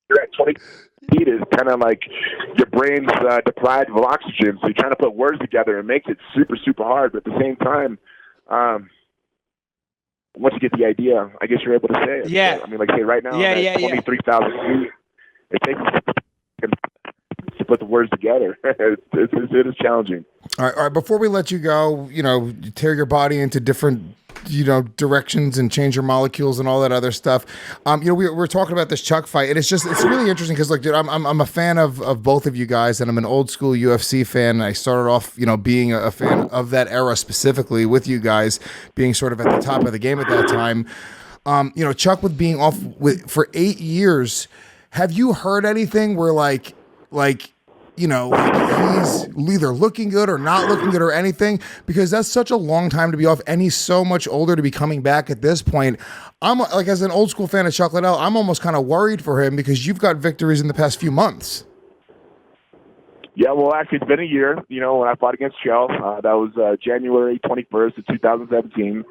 you're at 20 feet is kind of like your brain's deprived of oxygen, so you're trying to put words together and makes it super, super hard, but at the same time, once you get the idea, I guess you're able to say it. Yeah. So, I mean, like say right now, 23,000 feet. It takes to put the words together. It is challenging. All right. Before we let you go, you tear your body into different, directions and change your molecules and all that other stuff. We're talking about this Chuck fight, and it's really interesting because, look, dude, I'm a fan of both of you guys, and I'm an old school UFC fan. And I started off, being a fan of that era specifically with you guys being sort of at the top of the game at that time. Chuck with being off for 8 years. Have you heard anything where like he's either looking good or not looking good or anything? Because that's such a long time to be off, and he's so much older to be coming back at this point. I'm like, as an old school fan of Chuck Liddell, I'm almost kind of worried for him because you've got victories in the past few months. Yeah, well, actually, it's been a year. When I fought against Chell, that was January 21st of 2017.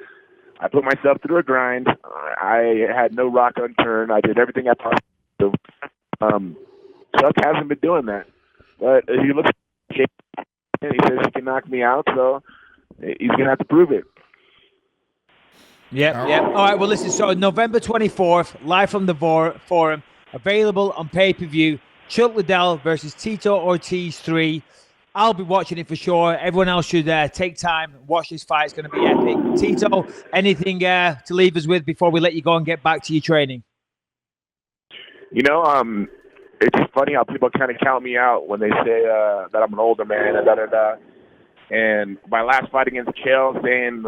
I put myself through a grind. I had no rock unturned. I did everything I possibly could. Chuck hasn't been doing that. But he looks and he says he can knock me out, so he's going to have to prove it. Yeah. All right, well, listen, so November 24th, live from the Forum, available on pay-per-view, Chuck Liddell versus Tito Ortiz 3. I'll be watching it for sure. Everyone else should take time and watch this fight. It's going to be epic. Tito, anything to leave us with before we let you go and get back to your training? It's just funny how people kind of count me out when they say that I'm an older man and da-da-da. And my last fight against Chael, saying,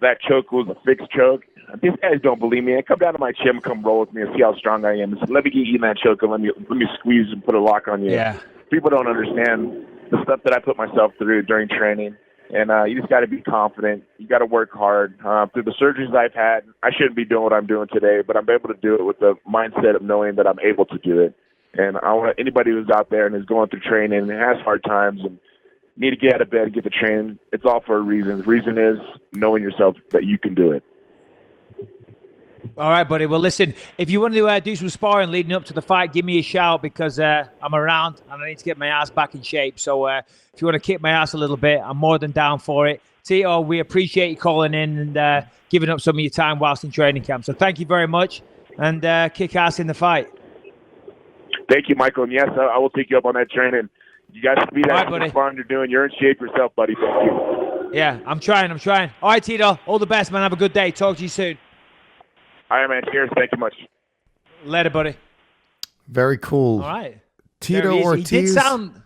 that choke was a fixed choke. These guys don't believe me. Come down to my gym, come roll with me and see how strong I am. Just let me get you in that choke and let me squeeze and put a lock on you. Yeah. People don't understand the stuff that I put myself through during training. And you just got to be confident. You got to work hard. Through the surgeries I've had, I shouldn't be doing what I'm doing today, but I'm able to do it with the mindset of knowing that I'm able to do it. And I want anybody who's out there and is going through training and has hard times and need to get out of bed and get to training, it's all for a reason. The reason is knowing yourself that you can do it. All right, buddy. Well, listen, if you want to do some sparring leading up to the fight, give me a shout because I'm around and I need to get my ass back in shape. So if you want to kick my ass a little bit, I'm more than down for it. Tito, we appreciate you calling in and giving up some of your time whilst in training camp. So thank you very much and kick ass in the fight. Thank you, Michael. And yes, I will take you up on that training. You guys can be that right, sparring you're doing. You're in shape yourself, buddy. Thank you. Yeah, I'm trying. All right, Tito. All the best, man. Have a good day. Talk to you soon. All right, man. Cheers. Thank you much. Later, buddy. Very cool. All right. Tito Ortiz. He did sound...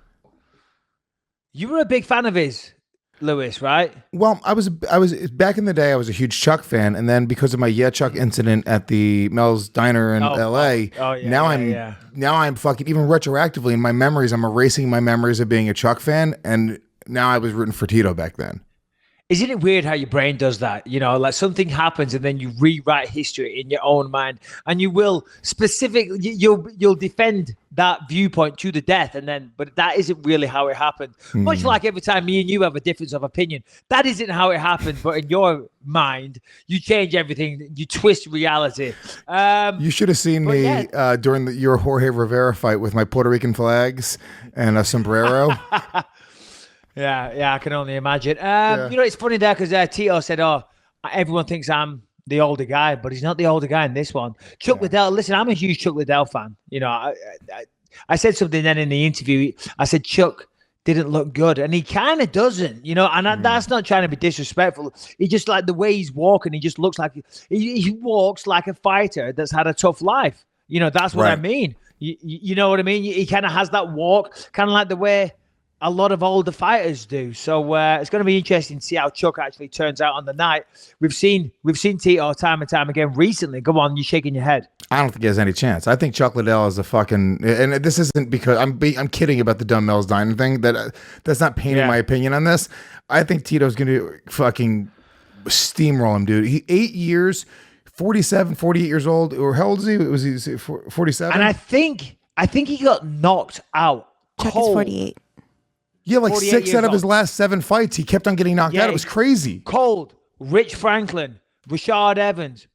You were a big fan of his, Lewis, right? Well, I was back in the day. I was a huge Chuck fan, and then because of my Chuck incident at the Mel's Diner in L.A., now I'm fucking even retroactively in my memories. I'm erasing my memories of being a Chuck fan, and now I was rooting for Tito back then. Isn't it weird how your brain does that? You know, like something happens and then you rewrite history in your own mind, and you will you'll defend that viewpoint to the death, but that isn't really how it happened. Much like every time me and you have a difference of opinion, that isn't how it happened. But in your mind, you change everything, you twist reality. You should have seen me during your Jorge Rivera fight with my Puerto Rican flags and a sombrero. Yeah, I can only imagine. You know, it's funny there because Tito said, everyone thinks I'm the older guy, but he's not the older guy in this one. Chuck Liddell, listen, I'm a huge Chuck Liddell fan. You know, I said something then in the interview. I said Chuck didn't look good, and he kind of doesn't, you know, and that's not trying to be disrespectful. He just, like, the way he's walking, he just looks like, he walks like a fighter that's had a tough life. You know, that's what I mean. You know what I mean? He kind of has that walk, kind of like the way a lot of older fighters do. So it's going to be interesting to see how Chuck actually turns out on the night. We've seen Tito time and time again recently. Go on, you're shaking your head. I don't think he has any chance. I think Chuck Liddell is a fucking, and this isn't because I'm kidding about the dumb Mel's Diner thing. That's not painting my opinion on this. I think Tito's going to fucking steamroll him, dude. He 8 years, 47, 48 years old, or how old is he? Was he 47? And I think he got knocked out. Chuck is 48. Yeah, like 6 out of his last 7 fights, he kept on getting knocked out. It was crazy. Cold. Rich Franklin, Rashad Evans,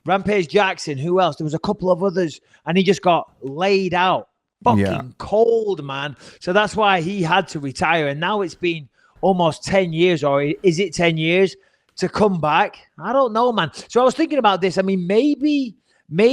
Rampage Jackson. Who else? There was a couple of others, and he just got laid out. Fucking cold, man. So that's why he had to retire. And now it's been almost 10 years, or is it 10 years to come back? I don't know, man. So I was thinking about this. I mean, maybe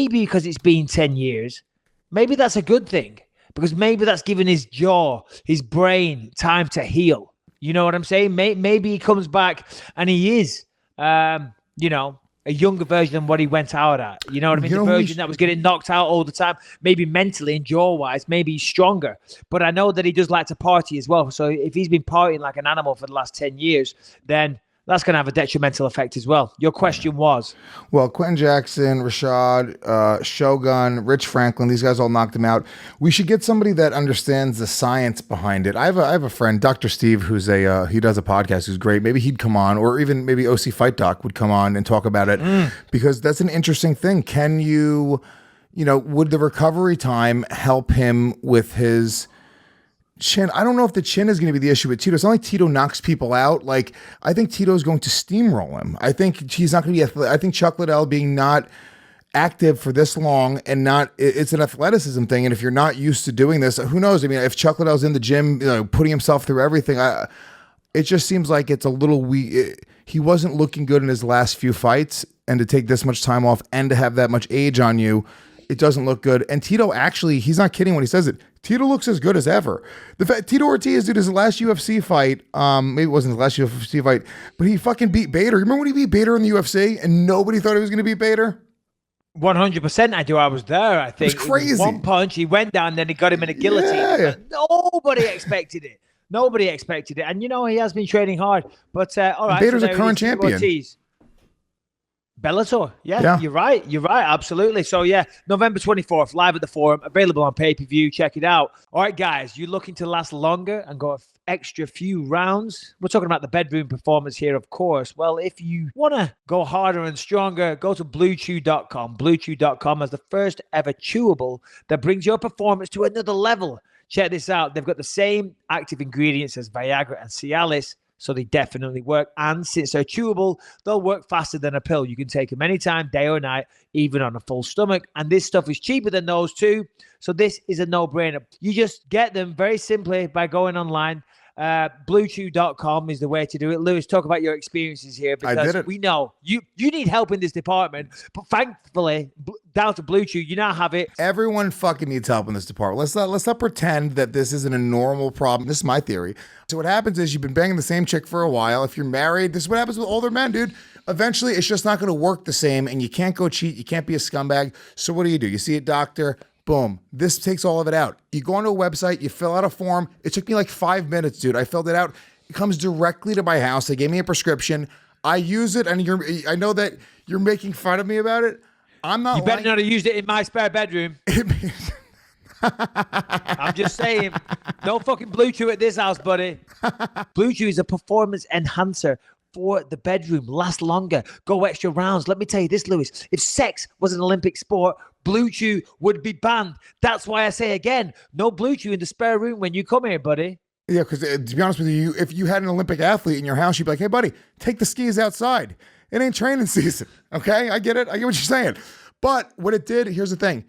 because it's been 10 years, maybe that's a good thing. Because maybe that's giving his jaw, his brain, time to heal. You know what I'm saying? Maybe he comes back and he is, you know, a younger version than what he went out at. You know what I mean? The version that was getting knocked out all the time. Maybe mentally and jaw-wise, maybe he's stronger. But I know that he does like to party as well. So if he's been partying like an animal for the last 10 years, then that's going to have a detrimental effect as well. Your question was? Well, Quentin Jackson, Rashad, Shogun, Rich Franklin, these guys all knocked him out. We should get somebody that understands the science behind it. I have a friend, Dr. Steve, who's he does a podcast who's great. Maybe he'd come on, or even maybe OC Fight Doc would come on and talk about it because that's an interesting thing. Can you know, would the recovery time help him with his chin? I don't know if the chin is going to be the issue with Tito. It's not like Tito knocks people out. Like, I think Tito's going to steamroll him. I think he's not going to be I think Chuck Liddell being not active for this long and it's an athleticism thing. And if you're not used to doing this, who knows? I mean, if Chuck Liddell's in the gym, you know, putting himself through everything, it just seems like it's a little weak. He wasn't looking good in his last few fights, and to take this much time off and to have that much age on you, it doesn't look good. And Tito actually, he's not kidding when he says it. Tito looks as good as ever. The fact Tito Ortiz, dude, his last UFC fight, maybe it wasn't his last UFC fight, but he fucking beat Bader. Remember when he beat Bader in the UFC and nobody thought he was going to beat Bader? 100% I do. I was there, I think. It was crazy. It was one punch, he went down, then he got him in a guillotine. Yeah. Nobody expected it. Nobody expected it. And, you know, he has been training hard. But, all right. Bader's a current champion. Ortiz. Bellator. Yeah, you're right. You're right. Absolutely. So, yeah, November 24th, live at the Forum, available on pay-per-view. Check it out. All right, guys, you're looking to last longer and go extra few rounds. We're talking about the bedroom performance here, of course. Well, if you want to go harder and stronger, go to bluechew.com. Bluechew.com is the first ever chewable that brings your performance to another level. Check this out. They've got the same active ingredients as Viagra and Cialis, so they definitely work. And since they're chewable, they'll work faster than a pill. You can take them anytime, day or night, even on a full stomach. And this stuff is cheaper than those too. So this is a no-brainer. You just get them very simply by going online. Bluechew.com is the way to do it. Lewis, talk about your experiences here, because we know you need help in this department, but thankfully, down to Blue Chew, you now have it. Everyone fucking needs help in this department. Let's not pretend that this isn't a normal problem. This is my theory. So what happens is you've been banging the same chick for a while. If you're married, this is what happens with older men, dude. Eventually, it's just not going to work the same, and you can't go cheat. You can't be a scumbag. So what do? You see a doctor. Boom. This takes all of it out. You go onto a website, you fill out a form. It took me like 5 minutes, dude. I filled it out. It comes directly to my house. They gave me a prescription. I use it, and I know that you're making fun of me about it. I'm not. You better not have used it in my spare bedroom. I'm just saying, no fucking Blue Chew at this house, buddy. Blue Chew is a performance enhancer for the bedroom. Last longer, go extra rounds. Let me tell you this, Lewis, if sex was an Olympic sport, Blue Chew would be banned. That's why I say again, no Blue Chew in the spare room when you come here, buddy. Yeah, because to be honest with you, if you had an Olympic athlete in your house, you'd be like, hey, buddy, take the skis outside. It ain't training season, okay? I get it. I get what you're saying. But what it did, here's the thing.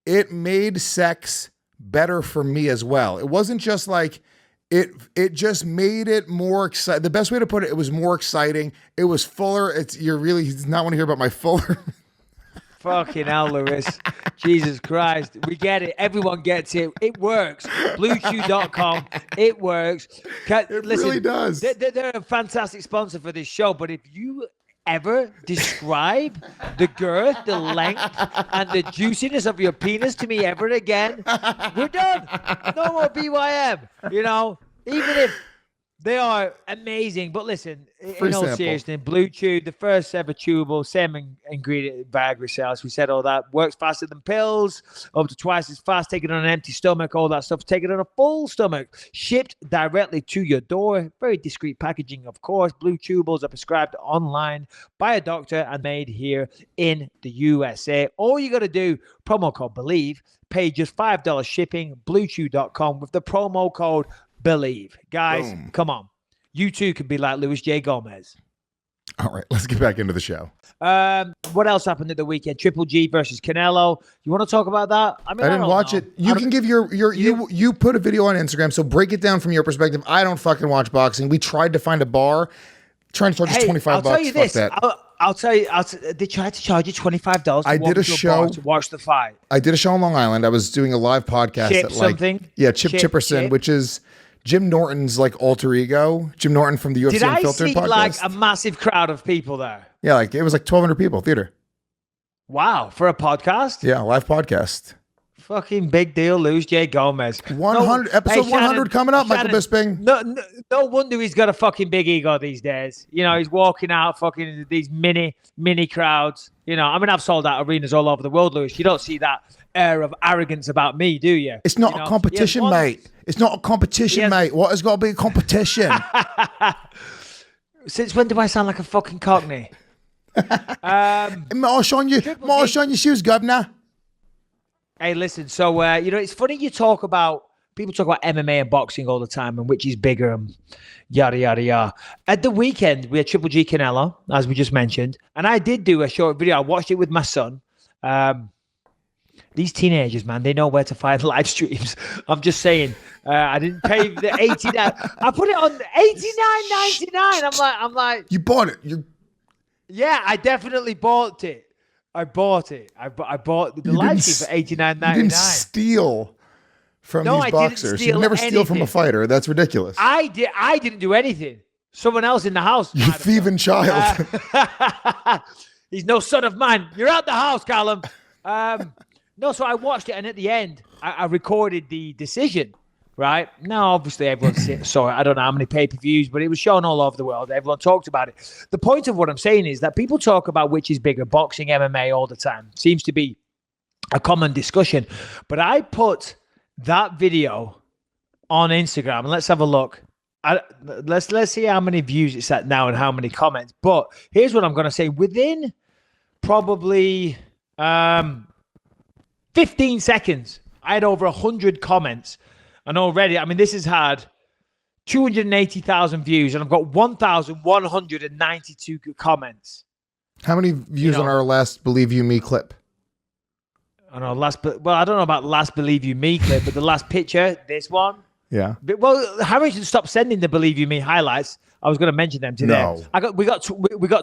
It made sex better for me as well. It wasn't just like, it just made it more exciting. The best way to put it, it was more exciting. It was fuller. You really not want to hear about my fuller. Fucking hell, Lewis. Jesus Christ. We get it. Everyone gets it. It works. BlueChew.com. It works. Listen, really does. They're a fantastic sponsor for this show, but if you ever describe the girth, the length, and the juiciness of your penis to me ever again, we're done. No more BYM. You know, even if they are amazing. But listen, in all seriousness, Blue Chew, the first ever chewable, same ingredient Viagra cells. We said all that. Works faster than pills, up to twice as fast. Take it on an empty stomach, all that stuff. Take it on a full stomach. Shipped directly to your door. Very discreet packaging, of course. Blue Chewables are prescribed online by a doctor and made here in the USA. All you got to do, promo code BELIEVE, pay just $5 shipping, bluechew.com with the promo code BELIEVE. Guys, boom. Come on. You too can be like Luis J. Gomez. All right, let's get back into the show. What else happened at the weekend? Triple G versus Canelo. You want to talk about that? I mean, I didn't watch it. You can give you put a video on Instagram, so break it down from your perspective. I don't fucking watch boxing. We tried to find a bar, trying to charge us $25. I'll tell you this. I'll tell you, they tried to charge you $25. I did a show to watch the fight. I did a show on Long Island. I was doing a live podcast Chip Chipperson, which is Jim Norton's like alter ego. Jim Norton from the UFC Unfiltered podcast. Did I see like a massive crowd of people there? Yeah, like it was like 1,200 people, theater. Wow, for a podcast? Yeah, live podcast. Fucking big deal, Luis J. Gomez. 100 episode 100 coming up, Michael Bisping. No wonder he's got a fucking big ego these days. You know, he's walking out fucking these mini crowds. You know, I mean, I've sold out arenas all over the world, Luis. You don't see that air of arrogance about me, do you? It's not a competition, mate. It's not a competition, mate. What has got to be a competition? Since when do I sound like a fucking cockney? Might shine your shoes, governor. Hey, listen, so, you know, it's funny people talk about MMA and boxing all the time and which is bigger and yada, yada, yada. At the weekend, we had Triple G Canelo, as we just mentioned, and I did do a short video. I watched it with my son. These teenagers, man, they know where to find live streams. I'm just saying, I didn't pay the 89. I put it on $89.99. I'm like, you bought it. Yeah, I definitely bought it. I bought it. I bought the live stream for $89.99. You didn't steal from these boxers. You never steal from a fighter. That's ridiculous. I didn't do anything. Someone else in the house. You thieving child. He's no son of mine. You're out the house, Callum. No, so I watched it, and at the end, I recorded the decision, right? Now, obviously, everyone saw it. I don't know how many pay-per-views, but it was shown all over the world. Everyone talked about it. The point of what I'm saying is that people talk about which is bigger, boxing, MMA all the time. Seems to be a common discussion. But I put that video on Instagram, and let's have a look. Let's see how many views it's at now and how many comments. But here's what I'm going to say. Within probably 15 seconds, I had over 100 comments. And already, I mean, this has had 280,000 views, and I've got 1,192 comments. How many views on our last Believe You Me clip? I don't know, I don't know about last Believe You Me clip, but the last picture, this one. Yeah. But, well, Harry should stop sending the Believe You Me highlights. I was going to mention them today. No. We got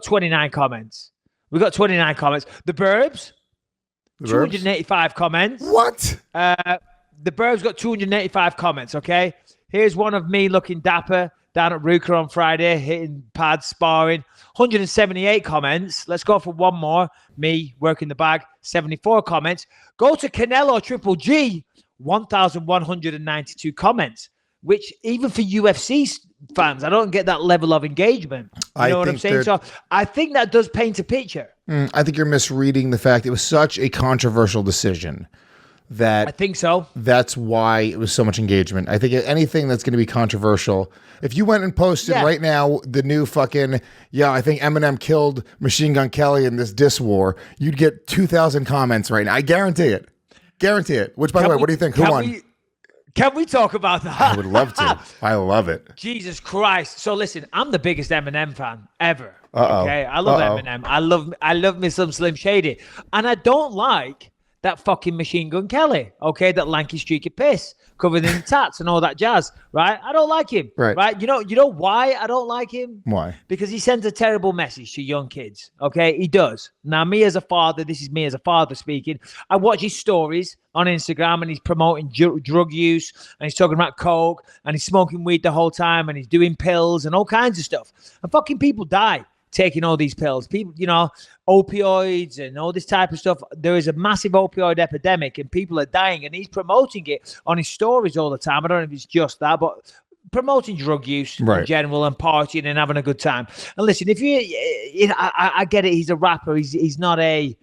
29 comments. We got 29 comments. The Burbs, 285 comments. What? The Burbs got 285 comments, okay? Here's one of me looking dapper down at Ruka on Friday, hitting pads, sparring. 178 comments. Let's go for one more. Me working the bag, 74 comments. Go to Canelo Triple G, 1,192 comments, which even for UFC fans, I don't get that level of engagement. You know what I'm saying? So I think that does paint a picture. I think you're misreading the fact it was such a controversial decision that I think so. That's why it was so much engagement. I think anything that's going to be controversial, if you went and posted right now the new fucking, I think Eminem killed Machine Gun Kelly in this diss war, you'd get 2,000 comments right now. I guarantee it. Guarantee it. Which, by the way, what do you think? Who won? Can we talk about that? I would love to. I love it. Jesus Christ. So listen, I'm the biggest Eminem fan ever. Uh-oh. Okay, I love Eminem. I love me some Slim Shady. And I don't like that fucking Machine Gun Kelly, okay? That lanky streaky piss covered in tats and all that jazz, right? I don't like him, right? You know why I don't like him? Why? Because he sends a terrible message to young kids, okay? He does. Now, me as a father, this is me as a father speaking, I watch his stories on Instagram and he's promoting drug use and he's talking about coke and he's smoking weed the whole time and he's doing pills and all kinds of stuff. And fucking people die taking all these pills. People, opioids and all this type of stuff. There is a massive opioid epidemic and people are dying and he's promoting it on his stories all the time. I don't know if it's just that, but promoting drug use in general and partying and having a good time. And listen, if I get it, he's a rapper. He's not I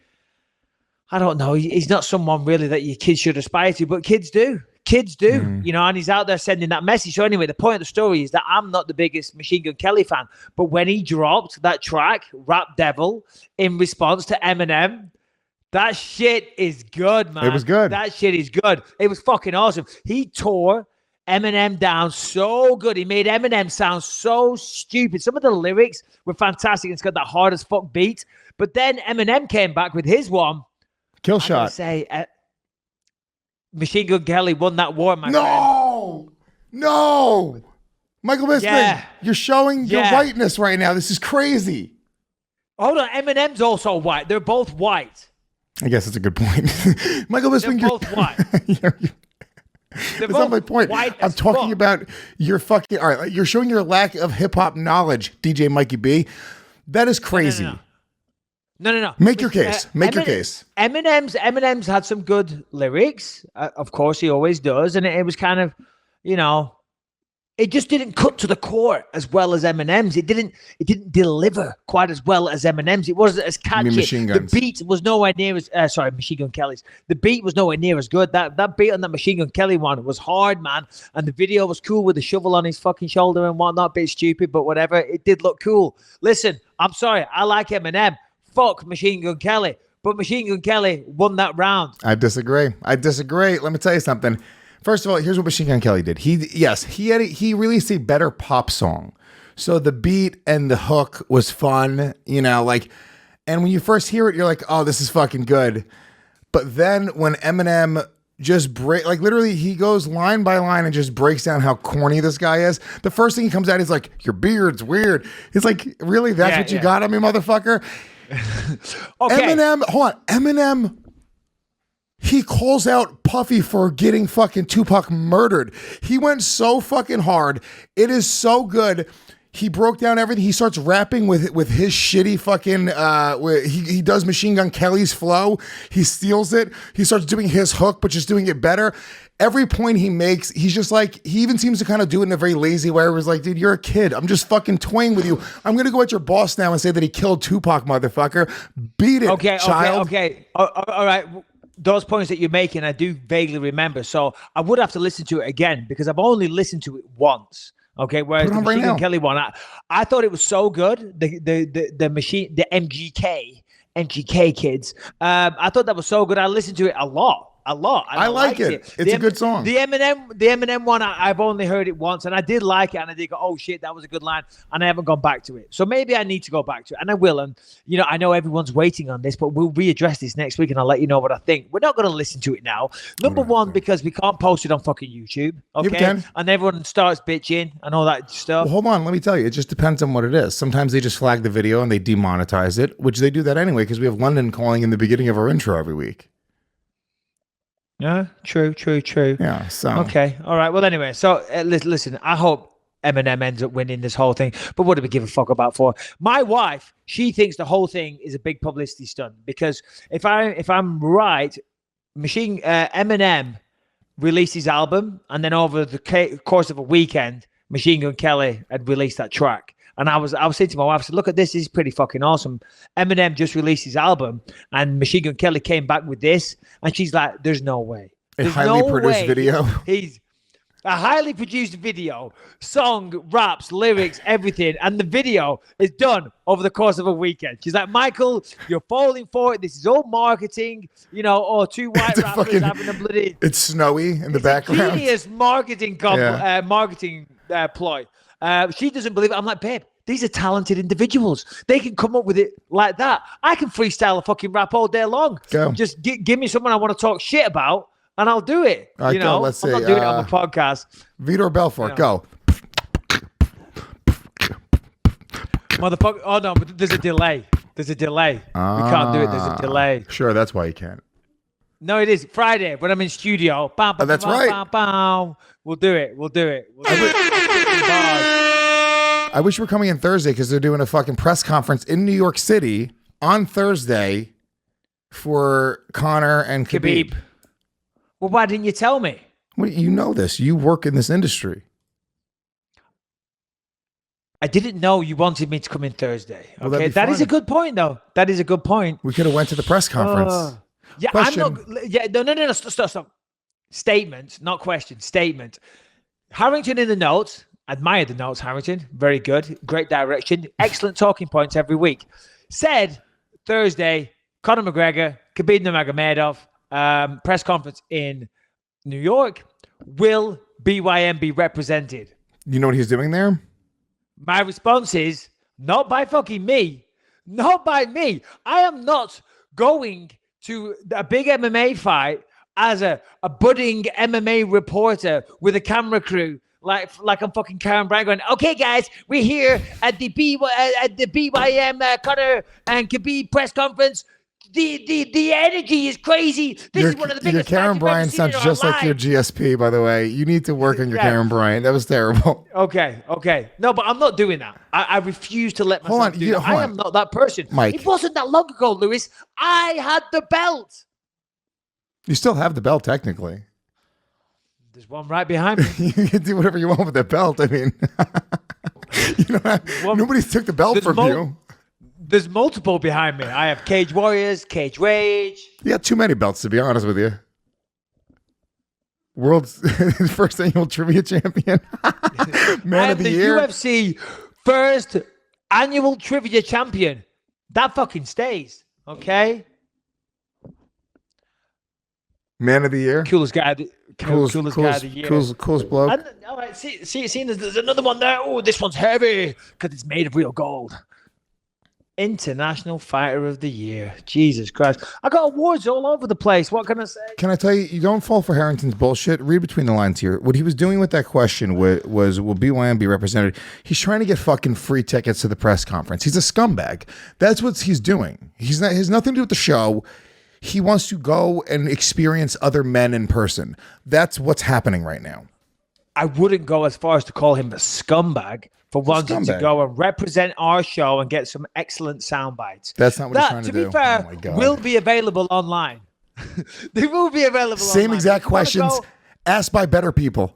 don't know. He's not someone really that your kids should aspire to, but kids do. Kids do, and he's out there sending that message. So anyway, the point of the story is that I'm not the biggest Machine Gun Kelly fan, but when he dropped that track, Rap Devil, in response to Eminem, that shit is good, man. It was good. That shit is good. It was fucking awesome. He tore Eminem down so good. He made Eminem sound so stupid. Some of the lyrics were fantastic. It's got that hard as fuck beat. But then Eminem came back with his one. Kill shot. I say, Machine Gun Kelly won that war, my friend. No. Michael Bisping, you're showing your whiteness right now. This is crazy. Hold on. Eminem's also white. They're both white. I guess that's a good point. Michael Bisping, they're both white. That's not my point. I'm talking about your fucking... All right, you're showing your lack of hip-hop knowledge, DJ Mikey B. That is crazy. No. Make your case. Make your case. Eminem's had some good lyrics. Of course, he always does. And it was kind of, it just didn't cut to the core as well as Eminem's. It didn't deliver quite as well as Eminem's. It wasn't as catchy. The beat was nowhere near as Machine Gun Kelly's. The beat was nowhere near as good. That beat on that Machine Gun Kelly one was hard, man. And the video was cool with the shovel on his fucking shoulder and whatnot. Bit stupid, but whatever. It did look cool. Listen, I'm sorry. I like Eminem. Fuck Machine Gun Kelly. But Machine Gun Kelly won that round. I disagree. Let me tell you something. First of all, here's what Machine Gun Kelly did. He released a better pop song. So the beat and the hook was fun, and when you first hear it, you're like, oh, this is fucking good. But then when Eminem just literally he goes line by line and just breaks down how corny this guy is. The first thing he comes out, he's like, your beard's weird. He's like, really? That's what you got on me, motherfucker? Okay. Eminem, he calls out Puffy for getting fucking Tupac murdered. He went so fucking hard. It is so good. He broke down everything. He starts rapping with his shitty fucking. He does Machine Gun Kelly's flow. He steals it. He starts doing his hook, but just doing it better. Every point he makes, he's just like, he even seems to kind of do it in a very lazy way. Where it was like, dude, you're a kid. I'm just fucking toying with you. I'm gonna go at your boss now and say that he killed Tupac, motherfucker. Beat it, child. Okay. All right. Those points that you're making, I do vaguely remember. So I would have to listen to it again because I've only listened to it once. Okay, whereas the Machine Gun Kelly one, I thought it was so good. The MGK kids. I thought that was so good. I listened to it a lot. I like it. It's a good song. The Eminem one, I've only heard it once, and I did like it, and I did go, oh shit, that was a good line, and I haven't gone back to it. So maybe I need to go back to it, and I will. And I know everyone's waiting on this, but we'll readdress this next week, and I'll let you know what I think. We're not going to listen to it now. Number one, because we can't post it on fucking YouTube, okay? And everyone starts bitching and all that stuff. Well, hold on, let me tell you, it just depends on what it is. Sometimes they just flag the video and they demonetize it, which they do that anyway because we have London calling in the beginning of our intro every week. Yeah, true. Yeah, so. Okay, all right. Well, anyway, so listen, I hope Eminem ends up winning this whole thing, but what do we give a fuck about for? My wife, she thinks the whole thing is a big publicity stunt because if I'm right, Eminem released his album, and then over the course of a weekend, Machine Gun Kelly had released that track. And I was saying to my wife, I said, look at this. This is pretty fucking awesome. Eminem just released his album and Machine Gun Kelly came back with this. And she's like, there's no way. A highly produced video. He's a highly produced video, song, raps, lyrics, everything. And the video is done over the course of a weekend. She's like, Michael, you're falling for it. This is all marketing, two white rappers having a bloody... It's snowy in the background. Genius marketing ploy. She doesn't believe it. I'm like, babe, these are talented individuals. They can come up with it like that. I can freestyle a fucking rap all day long. Go. Just give me someone I want to talk shit about, and I'll do it. All right, go. Let's see. I'm not doing it on the podcast. Vitor Belfort, go. Motherfucker. Oh, no, but there's a delay. We can't do it. There's a delay. Sure, that's why you can't. No, it is Friday when I'm in studio. That's right. We'll do it. I wish we were coming in Thursday because they're doing a fucking press conference in New York City on Thursday for Conor and Khabib. Well, why didn't you tell me? Well, you know this. You work in this industry. I didn't know you wanted me to come in Thursday. Well, okay, that is a good point, though. That is a good point. We could have went to the press conference. Yeah, question. I'm not. Yeah, no. Stop. Statement, not question. Statement. Harrington in the notes. Admired the notes, Harrington. Very good. Great direction. Excellent talking points every week. Said Thursday, Conor McGregor, Khabib Nurmagomedov, press conference in New York. Will BYM be represented? You know what he's doing there? My response is, not by fucking me. Not by me. I am not going to a big MMA fight as a budding MMA reporter with a camera crew. Like I'm fucking Karen Bryan going, okay, guys, we're here at the BYM Conor and Khabib press conference. The energy is crazy. This is one of the biggest. Your Karen Bryan sounds just like your GSP, by the way. You need to work on your Karen Bryan. That was terrible. Okay. No, but I'm not doing that. I refuse to let myself do that. I am not that person. Mike. It wasn't that long ago, Lewis. I had the belt. You still have the belt, technically. There's one right behind me. You can do whatever you want with that belt. I mean, nobody took the belt from you. There's multiple behind me. I have Cage Warriors, Cage Rage. You got too many belts, to be honest with you. World's first annual trivia champion. Man of the year. UFC first annual trivia champion. That fucking stays. Okay? Man of the year. Coolest guy of the year. Coolest bloke. All right, see, there's another one there. Oh, this one's heavy because it's made of real gold. International Fighter of the Year. Jesus Christ. I got awards all over the place. What can I say? Can I tell you, you don't fall for Harrington's bullshit. Read between the lines here. What he was doing with that question was will BYM be represented? He's trying to get fucking free tickets to the press conference. He's a scumbag. That's what he's doing. He has nothing to do with the show. He wants to go and experience other men in person. That's what's happening right now. I wouldn't go as far as to call him a scumbag for wanting to go and represent our show and get some excellent sound bites. That's not what he's trying to do. To be fair, will be available online. They will be available Same online. exact questions asked by better people.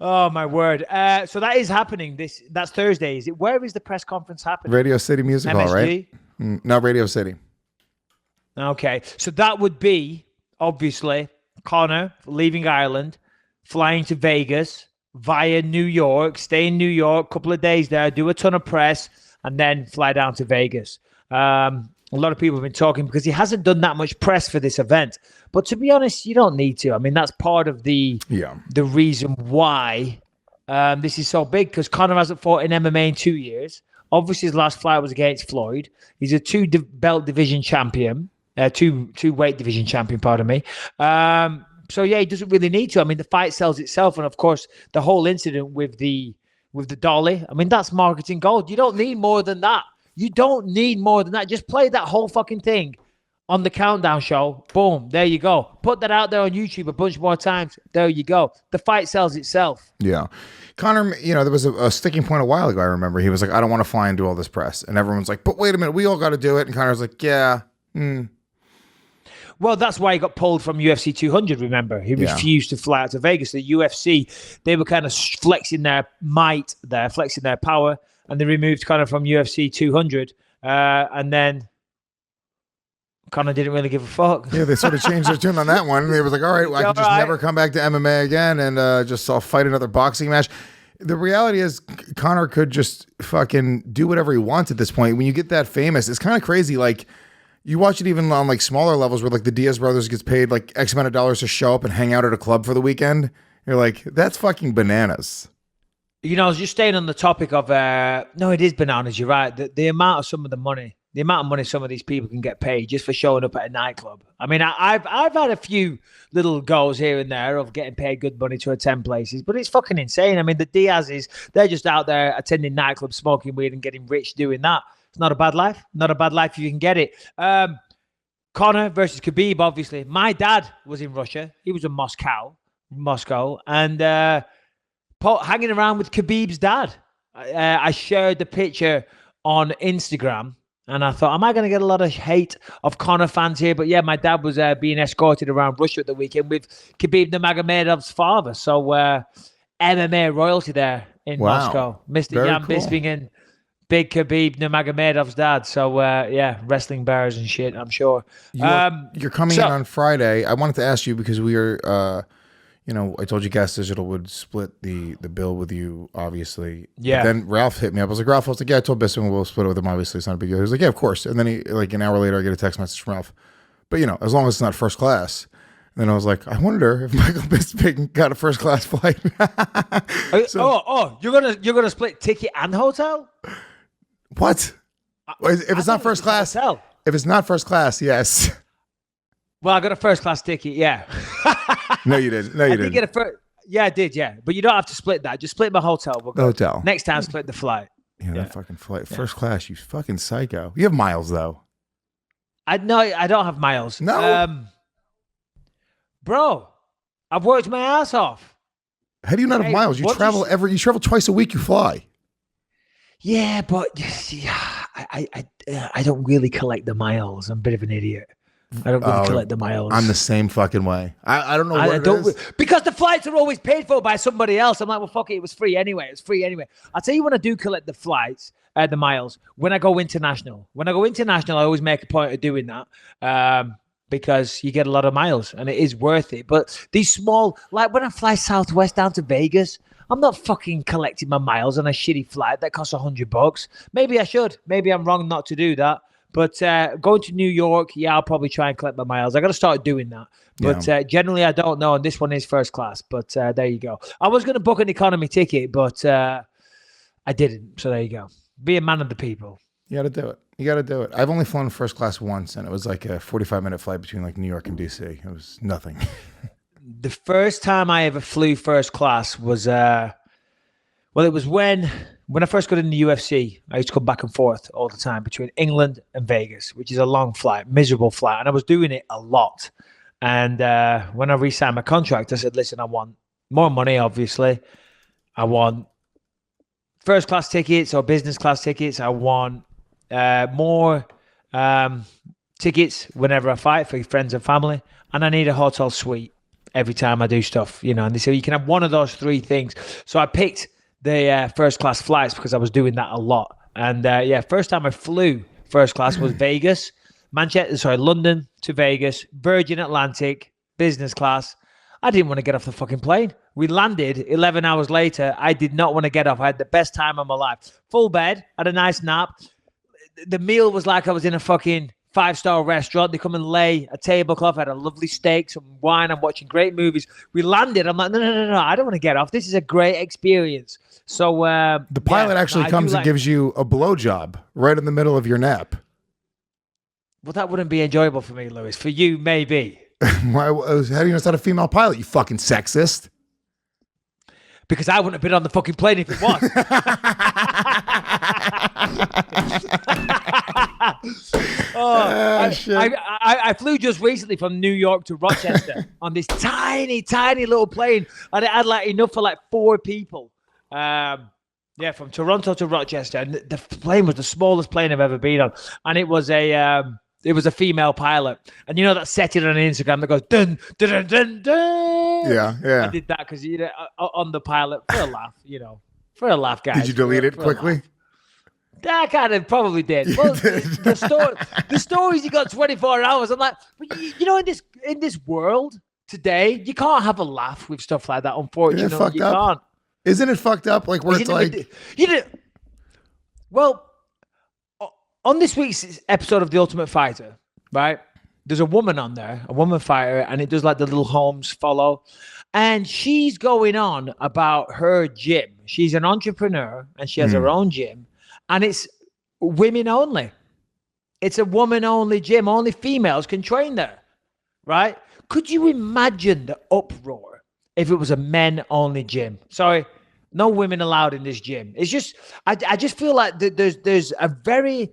Oh, my word. So that is happening. That's Thursday. Is it? Where is the press conference happening? Radio City Music Hall, right? No, Radio City. Okay. So that would be, obviously, Conor leaving Ireland, flying to Vegas via New York, stay in New York, couple of days there, do a ton of press, and then fly down to Vegas. A lot of people have been talking because he hasn't done that much press for this event. But to be honest, you don't need to. I mean, that's part of the reason why this is so big, because Conor hasn't fought in MMA in 2 years. Obviously, his last fight was against Floyd. He's a two-belt division champion, two-weight division champion, pardon me. So, yeah, he doesn't really need to. I mean, the fight sells itself. And, of course, the whole incident with the dolly, I mean, that's marketing gold. You don't need more than that. You don't need more than that. Just play that whole fucking thing on the Countdown show. Boom. There you go. Put that out there on YouTube a bunch more times. There you go. The fight sells itself. Yeah. Conor, there was a sticking point a while ago, I remember. He was like, I don't want to fly and do all this press. And everyone's like, but wait a minute, we all got to do it. And Conor's like, yeah. Well, that's why he got pulled from UFC 200, remember? He refused to fly out to Vegas. The UFC, they were kind of flexing their might there, flexing their power. And they removed Conor from UFC 200. And then Conor didn't really give a fuck. Yeah, they sort of changed their tune on that one. They was like, all right, well, I can just never come back to MMA again and I'll fight another boxing match. The reality is Conor could just fucking do whatever he wants at this point. When you get that famous, it's kind of crazy. Like, you watch it even on like smaller levels where like the Diaz brothers gets paid like X amount of dollars to show up and hang out at a club for the weekend. You're like, that's fucking bananas. I was just staying on the topic of, no, it is bananas, you're right. The amount of some of some of these people can get paid just for showing up at a nightclub. I mean, I've had a few little goals here and there of getting paid good money to attend places, but it's fucking insane. I mean, the Diaz's, they're just out there attending nightclubs, smoking weed and getting rich doing that. It's not a bad life. Not a bad life if you can get it. Conor versus Khabib, obviously. My dad was in Russia. He was in Moscow, and hanging around with Khabib's dad. I shared the picture on Instagram, and I thought, am I going to get a lot of hate of Conor fans here? But yeah, my dad was being escorted around Russia at the weekend with Khabib Nurmagomedov's father. So MMA royalty there in Moscow. Mr. Jan Bisping and big Khabib Nurmagomedov's dad. So wrestling bears and shit, I'm sure. You're coming in on Friday. I wanted to ask you because we are... I told you Gas Digital would split the bill with you, obviously. Yeah. But then Ralph hit me up. I was like, Ralph, yeah, I told Bisping we'll split it with him. Obviously, it's not a big deal. He was like, yeah, of course. And then he, like an hour later, I get a text message from Ralph. But, as long as it's not first class. And then I was like, I wonder if Michael Bisping got a first class flight. You're gonna split ticket and hotel? What? If it's not first class, if it's not first class, yes. Well, I got a first class ticket, yeah. No, you didn't. No, you didn't. Yeah, I did, yeah. But you don't have to split that. Just split my hotel. We'll go. Hotel. Next time, split the flight. Yeah, that fucking flight. First class, you fucking psycho. You have miles, though. I don't have miles. No. Bro, I've worked my ass off. How do you not have miles? You travel you travel twice a week, you fly. Yeah, but I don't really collect the miles. I'm a bit of an idiot. I don't really collect the miles. I'm the same fucking way. I don't know what it is. Because the flights are always paid for by somebody else. I'm like, well, fuck it. It was free anyway. I'll tell you when I do collect the flights, the miles, when I go international. When I go international, I always make a point of doing that because you get a lot of miles and it is worth it. But these small, like when I fly Southwest down to Vegas, I'm not fucking collecting my miles on a shitty flight that costs $100. Maybe I should. Maybe I'm wrong not to do that. But going to New York, I'll probably try and collect my miles. I got to start doing that. But generally, I don't know. And this one is first class. But there you go. I was going to book an economy ticket, but I didn't. So there you go. Be a man of the people. You got to do it. I've only flown first class once, and it was like a 45-minute flight between like New York and D.C. It was nothing. The first time I ever flew first class was, it was when I first got in the UFC. I used to come back and forth all the time between England and Vegas, which is a long flight, miserable flight. And I was doing it a lot. And when I re-signed my contract, I said, listen, I want more money, obviously. I want first class tickets or business class tickets. I want more tickets whenever I fight for friends and family. And I need a hotel suite every time I do stuff, you know. And they say, you can have one of those three things. So I picked the first class flights because I was doing that a lot. And first time I flew first class was Vegas, London to Vegas, Virgin Atlantic, business class. I didn't want to get off the fucking plane. We landed 11 hours later. I did not want to get off. I had the best time of my life. Full bed, had a nice nap. The meal was like I was in a fucking 5-star restaurant. They come and lay a tablecloth. I had a lovely steak, some wine. I'm watching great movies. We landed. I'm like, no. I don't want to get off. This is a great experience. So the pilot actually comes and gives you a blowjob right in the middle of your nap. Well, that wouldn't be enjoyable for me, Lewis. For you, maybe. Why? How do you know it's not a female pilot? You fucking sexist. Because I wouldn't have been on the fucking plane if it was. I flew just recently from New York to Rochester on this tiny little plane, and it had like enough for like 4 people. From Toronto to Rochester, and the plane was the smallest plane I've ever been on, and it was a female pilot, and you know that setting on Instagram that goes dun dun dun dun dun. Yeah. I did that because on the pilot for a laugh, for a laugh, guys. Did you delete it quickly? I kind of probably did. Well, the stories you got 24 hours. I'm like, but in this world today, you can't have a laugh with stuff like that. Unfortunately, you can't. Isn't it fucked up? Like where it's like, well, on this week's episode of The Ultimate Fighter, right? There's a woman on there, a woman fighter, and it does like the little Holmes follow. And she's going on about her gym. She's an entrepreneur and she has her own gym, and it's women only. It's a woman-only gym. Only females can train there, right? Could you imagine the uproar if it was a men-only gym? Sorry, no women allowed in this gym. It's just, I just feel like there's a very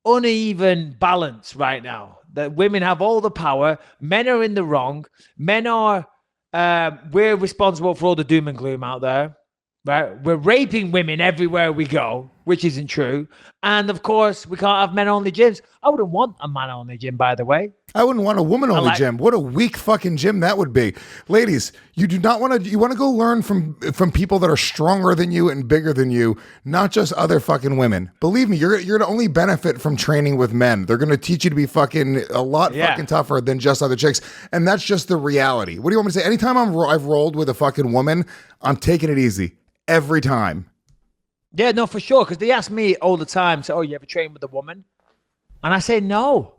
uneven balance right now. That women have all the power, men are in the wrong. Men are, we're responsible for all the doom and gloom out there, right? We're raping women everywhere we go, which isn't true. And of course, we can't have men-only gyms. I wouldn't want a man-only gym, by the way. I wouldn't want a woman-only gym. What a weak fucking gym that would be. Ladies, you do not want to, you want to go learn from people that are stronger than you and bigger than you, not just other fucking women. Believe me, you're going to only benefit from training with men. They're going to teach you to be fucking a lot fucking tougher than just other chicks. And that's just the reality. What do you want me to say? Anytime I've rolled with a fucking woman, I'm taking it easy. Every time. Yeah, no, for sure. Because they ask me all the time, so, you ever train with a woman? And I say no.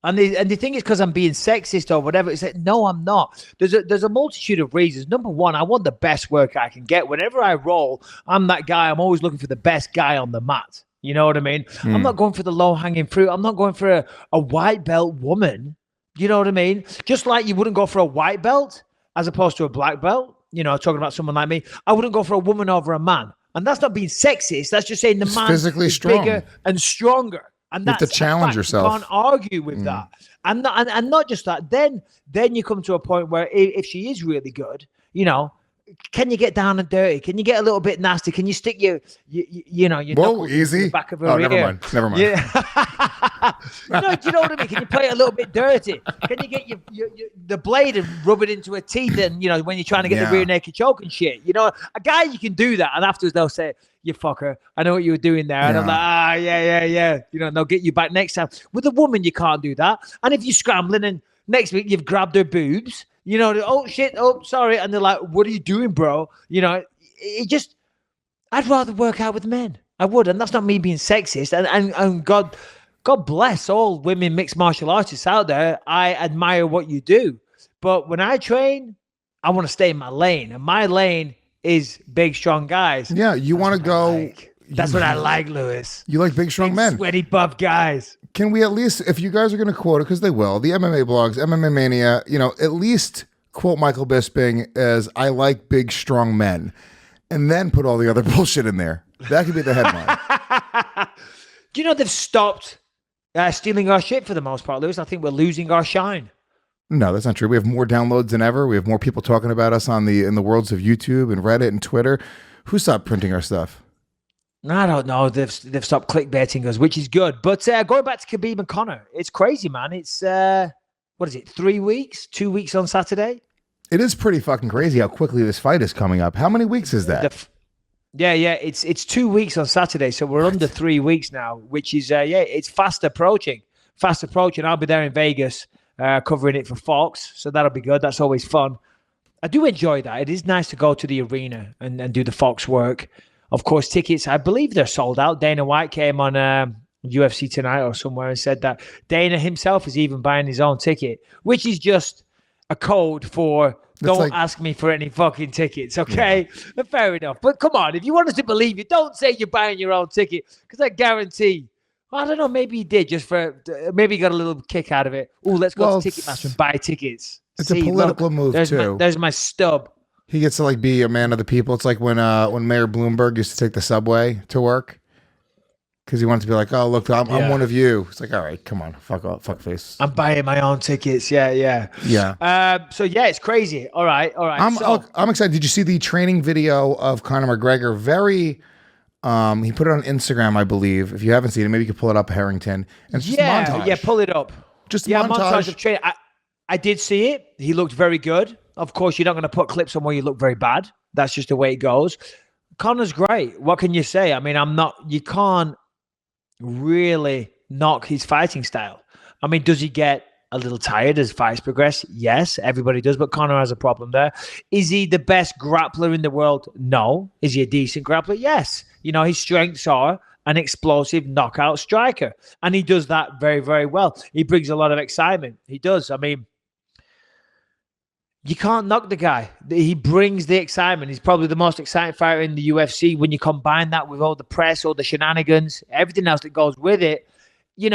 And they think it's because I'm being sexist or whatever. It's like, no, I'm not. There's a multitude of reasons. Number one, I want the best work I can get. Whenever I roll, I'm that guy. I'm always looking for the best guy on the mat. You know what I mean? I'm not going for the low-hanging fruit. I'm not going for a white belt woman. You know what I mean? Just like you wouldn't go for a white belt as opposed to a black belt. Talking about someone like me, I wouldn't go for a woman over a man. And that's not being sexist. That's just saying the man physically is strong, bigger and stronger. And that's you have to challenge yourself. You can't argue with that. And not just that. Then you come to a point where if she is really good, can you get down and dirty? Can you get a little bit nasty? Can you stick your knuckles easy in the back of her ear? Never mind. Yeah. No, do you know what I mean? Can you play it a little bit dirty? Can you get the blade and rub it into her teeth? And when you're trying to get the rear naked choke and shit, a guy, you can do that. And afterwards they'll say, "You fucker, I know what you were doing there." And I'm like, yeah. They'll get you back next time. With a woman, you can't do that. And if you're scrambling and next week you've grabbed her boobs, oh shit, oh sorry, and they're like, "What are you doing, bro?" I'd rather work out with men. I would, and that's not me being sexist. And God bless all women mixed martial artists out there. I admire what you do, but when I train, I want to stay in my lane, and my lane is big, strong guys. Yeah, you want to go. That's what I like, Lewis. You like big, strong men, sweaty, buff guys. Can we at least, if you guys are going to quote it, because they will, the MMA blogs, MMA Mania, at least quote Michael Bisping as "I like big, strong men," and then put all the other bullshit in there. That could be the headline. Do you know they've stopped stealing our shit for the most part, Lewis? I think we're losing our shine. No, that's not true. We have more downloads than ever. We have more people talking about us in the worlds of YouTube and Reddit and Twitter. Who stopped printing our stuff? I don't know. They've stopped clickbaiting us, which is good. But going back to Khabib and Conor, it's crazy, man. It's what is it? 3 weeks? 2 weeks on Saturday? It is pretty fucking crazy how quickly this fight is coming up. How many weeks is that? It's 2 weeks on Saturday, so we're under 3 weeks now, which is it's fast approaching. I'll be there in Vegas covering it for Fox, so that'll be good. That's always fun. I do enjoy that. It is nice to go to the arena and do the Fox work. Of course, tickets, I believe they're sold out. Dana White came on UFC Tonight or somewhere and said that Dana himself is even buying his own ticket, which is just a code for don't ask me for any fucking tickets, okay? Yeah. Fair enough. But come on, if you want us to believe you, don't say you're buying your own ticket, because I guarantee, I don't know, maybe he did just maybe he got a little kick out of it. Oh, let's go to Ticketmaster and buy tickets. It's a political move, too. There's my stub. He gets to be a man of the people. It's like when Mayor Bloomberg used to take the subway to work. Because he wanted to be like, oh, look, I'm one of you. It's like, all right, come on, fuck face. I'm buying my own tickets. Yeah. So it's crazy. All right. I'm excited. Did you see the training video of Conor McGregor? He put it on Instagram, I believe. If you haven't seen it, maybe you could pull it up, Harrington. And it's just a montage. Yeah, pull it up. Just a montage of training. I did see it. He looked very good. Of course, you're not going to put clips on where you look very bad. That's just the way it goes. Conor's great. What can you say? I mean, you can't really knock his fighting style. I mean, does he get a little tired as fights progress? Yes, everybody does, but Conor has a problem there. Is he the best grappler in the world? No. Is he a decent grappler? Yes. His strengths are an explosive knockout striker, and he does that very, very well. He brings a lot of excitement. He does. I mean, you can't knock the guy. He brings the excitement. He's probably the most exciting fighter in the UFC. When you combine that with all the press, all the shenanigans, everything else that goes with it, you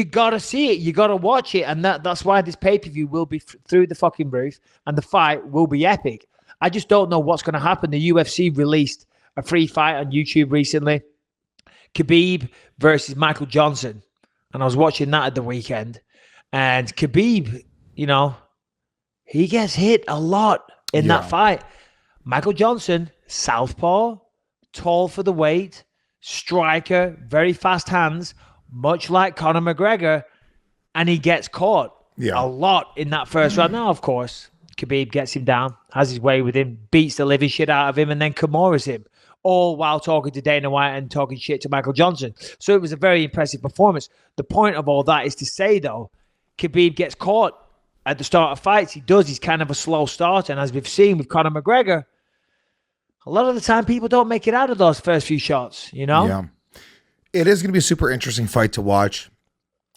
got to see it. You got to watch it. And that's why this pay-per-view will be through the fucking roof, and the fight will be epic. I just don't know what's going to happen. The UFC released a free fight on YouTube recently. Khabib versus Michael Johnson. And I was watching that at the weekend. And Khabib, he gets hit a lot in that fight. Michael Johnson, southpaw, tall for the weight, striker, very fast hands, much like Conor McGregor, and he gets caught a lot in that first round. Now, of course, Khabib gets him down, has his way with him, beats the living shit out of him, and then Kimuras him, all while talking to Dana White and talking shit to Michael Johnson. So it was a very impressive performance. The point of all that is to say, though, Khabib gets caught at the start of fights. He does. He's kind of a slow starter. And as we've seen with Conor McGregor, a lot of the time people don't make it out of those first few shots, Yeah. It is going to be a super interesting fight to watch.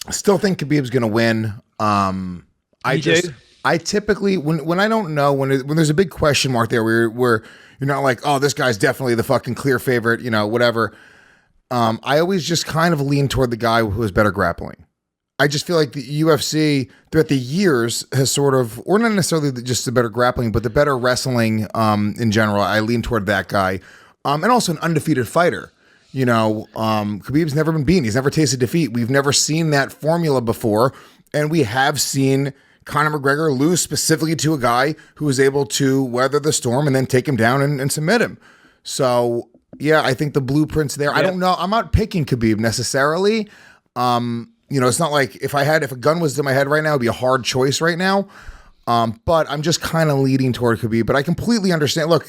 I still think Khabib's going to win. I typically, when I don't know, when there's a big question mark there where you're not like, oh, this guy's definitely the fucking clear favorite, whatever. I always just kind of lean toward the guy who has better grappling. I just feel like the UFC throughout the years has sort of, or not necessarily just the better grappling, but the better wrestling in general. I lean toward that guy. And also an undefeated fighter. Khabib's never been beaten. He's never tasted defeat. We've never seen that formula before. And we have seen Conor McGregor lose specifically to a guy who was able to weather the storm and then take him down and submit him. So, yeah, I think the blueprint's there. Yeah. I don't know. I'm not picking Khabib necessarily. It's not like if a gun was in my head right now, it'd be a hard choice right now. But I'm just kind of leaning toward Khabib. But I completely understand. Look,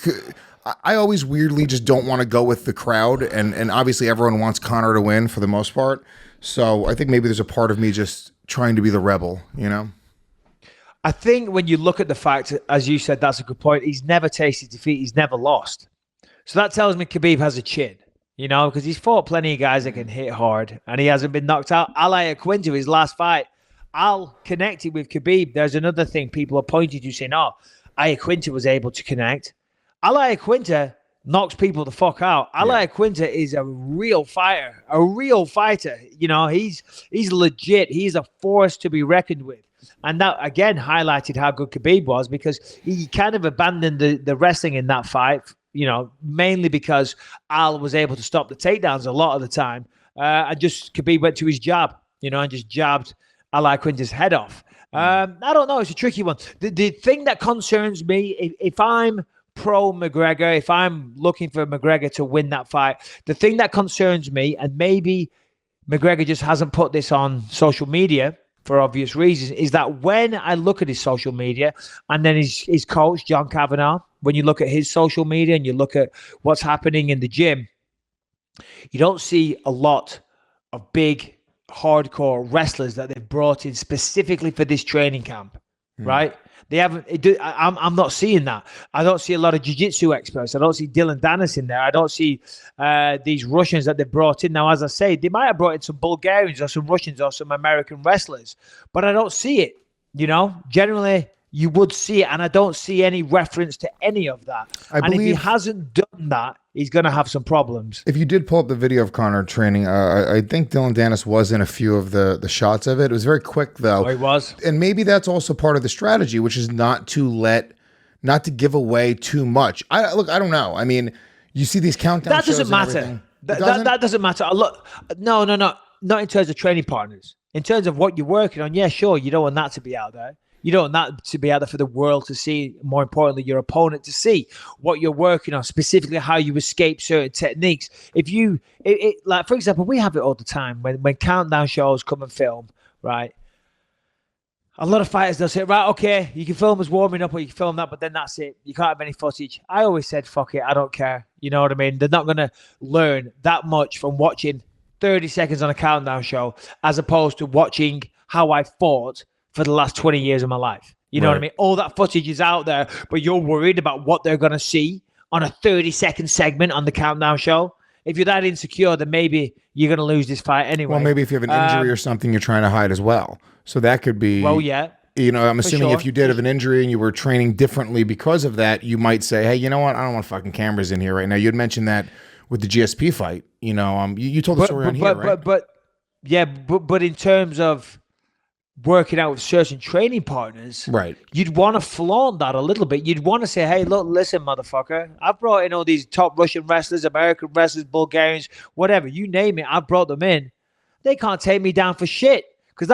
I always weirdly just don't want to go with the crowd. And obviously everyone wants Conor to win for the most part. So I think maybe there's a part of me just trying to be the rebel, I think when you look at the fact, as you said, that's a good point. He's never tasted defeat. He's never lost. So that tells me Khabib has a chin. Because he's fought plenty of guys that can hit hard, and he hasn't been knocked out. Al Iaquinta, his last fight, Al connected with Khabib. There's another thing people are pointing to saying, oh, Iaquinta was able to connect. Al Iaquinta knocks people the fuck out. Al Iaquinta is a real fighter, he's legit. He's a force to be reckoned with. And that, again, highlighted how good Khabib was, because he kind of abandoned the wrestling in that fight, mainly because Al was able to stop the takedowns a lot of the time. And just Khabib went to his jab, and just jabbed Al Iaquinta's head off. I don't know. It's a tricky one. The thing that concerns me, if I'm pro McGregor, if I'm looking for McGregor to win that fight, the thing that concerns me, and maybe McGregor just hasn't put this on social media for obvious reasons, is that when I look at his social media and then his coach, John Kavanagh, when you look at his social media and you look at what's happening in the gym, you don't see a lot of big, hardcore wrestlers that they've brought in specifically for this training camp, right? They haven't. I'm not seeing that. I don't see a lot of jiu-jitsu experts. I don't see Dylan Danis in there. I don't see these Russians that they've brought in. Now, as I say, they might have brought in some Bulgarians or some Russians or some American wrestlers, but I don't see it. Generally, you would see it, and I don't see any reference to any of that. And if he hasn't done that, he's going to have some problems. If you did pull up the video of Conor training, I think Dylan Danis was in a few of the shots of it. It was very quick, though. Oh, he was. And maybe that's also part of the strategy, which is not to give away too much. I don't know. I mean, you see these countdown that shows doesn't matter. That doesn't matter. Look, no, not in terms of training partners. In terms of what you're working on, yeah, sure, you don't want that to be out there. You don't want that to be out there for the world to see. More importantly, your opponent to see what you're working on, specifically how you escape certain techniques. If you, like, for example, we have it all the time when countdown shows come and film, right? A lot of fighters, they'll say, right, okay, you can film us warming up or you can film that, but then that's it. You can't have any footage. I always said, fuck it, I don't care. You know what I mean? They're not going to learn that much from watching 30 seconds on a countdown show as opposed to watching how I fought for the last 20 years of my life. You know what I mean? All that footage is out there, but you're worried about what they're going to see on a 30-second segment on the countdown show. If you're that insecure, then maybe you're going to lose this fight anyway. Well, maybe if you have an injury or something you're trying to hide as well. So that could be... Well, yeah. I'm assuming if you did have an injury and you were training differently because of that, you might say, hey, you know what? I don't want fucking cameras in here right now. You'd mentioned that with the GSP fight. You told the story on here, right? But in terms of working out with certain training partners, right? You'd want to flaunt that a little bit. You'd want to say, hey, look, listen, motherfucker, I've brought in all these top Russian wrestlers, American wrestlers, Bulgarians, whatever, you name it, I've brought them in. They can't take me down for shit, because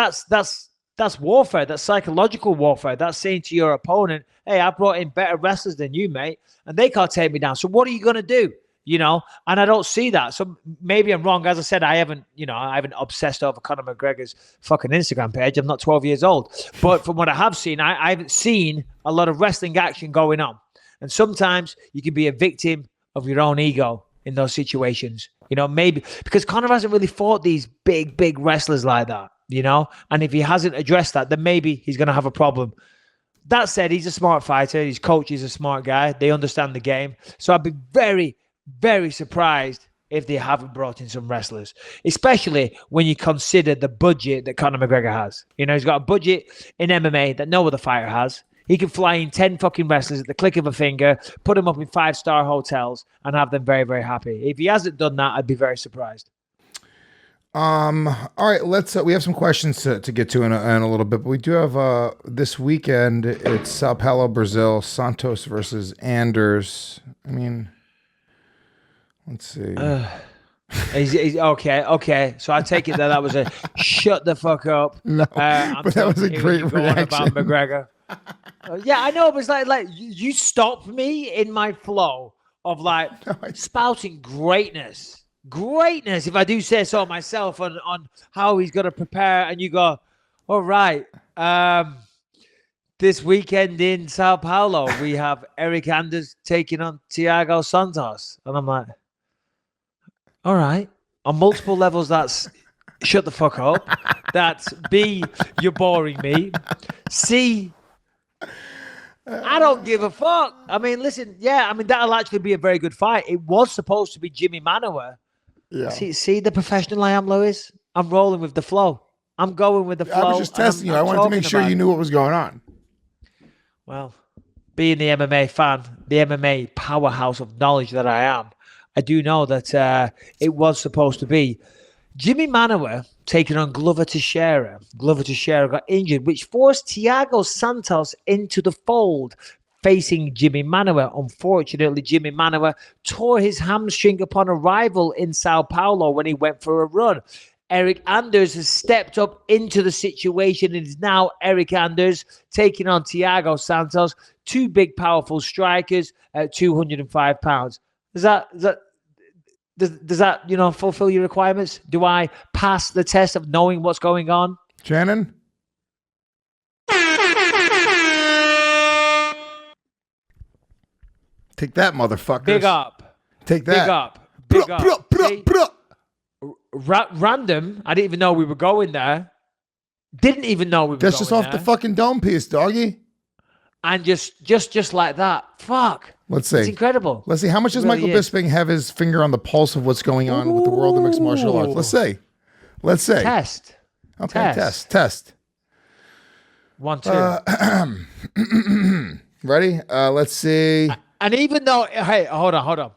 that's warfare. That's psychological warfare. That's saying to your opponent, hey, I brought in better wrestlers than you, mate, and they can't take me down. So what are you going to do? And I don't see that. So maybe I'm wrong. As I said, I haven't obsessed over Conor McGregor's fucking Instagram page. I'm not 12 years old. But from what I have seen, I haven't seen a lot of wrestling action going on. And sometimes you can be a victim of your own ego in those situations. Maybe because Conor hasn't really fought these big wrestlers like that, and if he hasn't addressed that, then maybe he's going to have a problem. That said, he's a smart fighter. His coach is a smart guy. They understand the game. So I'd be very, very surprised if they haven't brought in some wrestlers, especially when you consider the budget that Conor McGregor has. He's got a budget in MMA that no other fighter has. He can fly in 10 fucking wrestlers at the click of a finger, put them up in 5-star hotels, and have them very, very happy. If he hasn't done that, I'd be very surprised. All right, let's. We have some questions to get to in a little bit, but we do have this weekend. It's Sao Paulo, Brazil. Santos versus Anders. I mean, let's see. He's okay. So I take it that was a shut the fuck up. No, but that was a great reaction about McGregor. Yeah, I know, but it's like you stopped me in my flow of spouting greatness. If I do say so myself, on how he's going to prepare, and you go, all right, this weekend in Sao Paulo, we have Eric Anders taking on Thiago Santos. And I'm like, all right. On multiple levels, that's shut the fuck up. That's B, you're boring me. C, I don't give a fuck. I mean, listen, that'll actually be a very good fight. It was supposed to be Jimmy Manuwa. Yeah. See the professional I am, Lewis? I'm rolling with the flow. I'm going with the flow. I was just testing you. I wanted to make sure you knew what was going on. Well, being the MMA fan, the MMA powerhouse of knowledge that I am, I do know that it was supposed to be Jimmy Manuwa taking on Glover Teixeira. Glover Teixeira got injured, which forced Thiago Santos into the fold, facing Jimmy Manuwa. Unfortunately, Jimmy Manuwa tore his hamstring upon arrival in Sao Paulo when he went for a run. Eric Anders has stepped up into the situation and is now Eric Anders taking on Thiago Santos, two big, powerful strikers at 205 pounds. Does that fulfill your requirements? Do I pass the test of knowing what's going on? Shannon? Take that, motherfuckers. Big up. Take that. Big up. Random. I didn't even know we were going there. That's just off the fucking dome piece, doggy. And just like that. Fuck. Let's see. It's incredible. Let's see. How much does Michael Bisping have his finger on the pulse of what's going on with the world of mixed martial arts? Let's see. Test. Okay, test. 1, 2. Ready? Let's see. And even though, hey, hold on.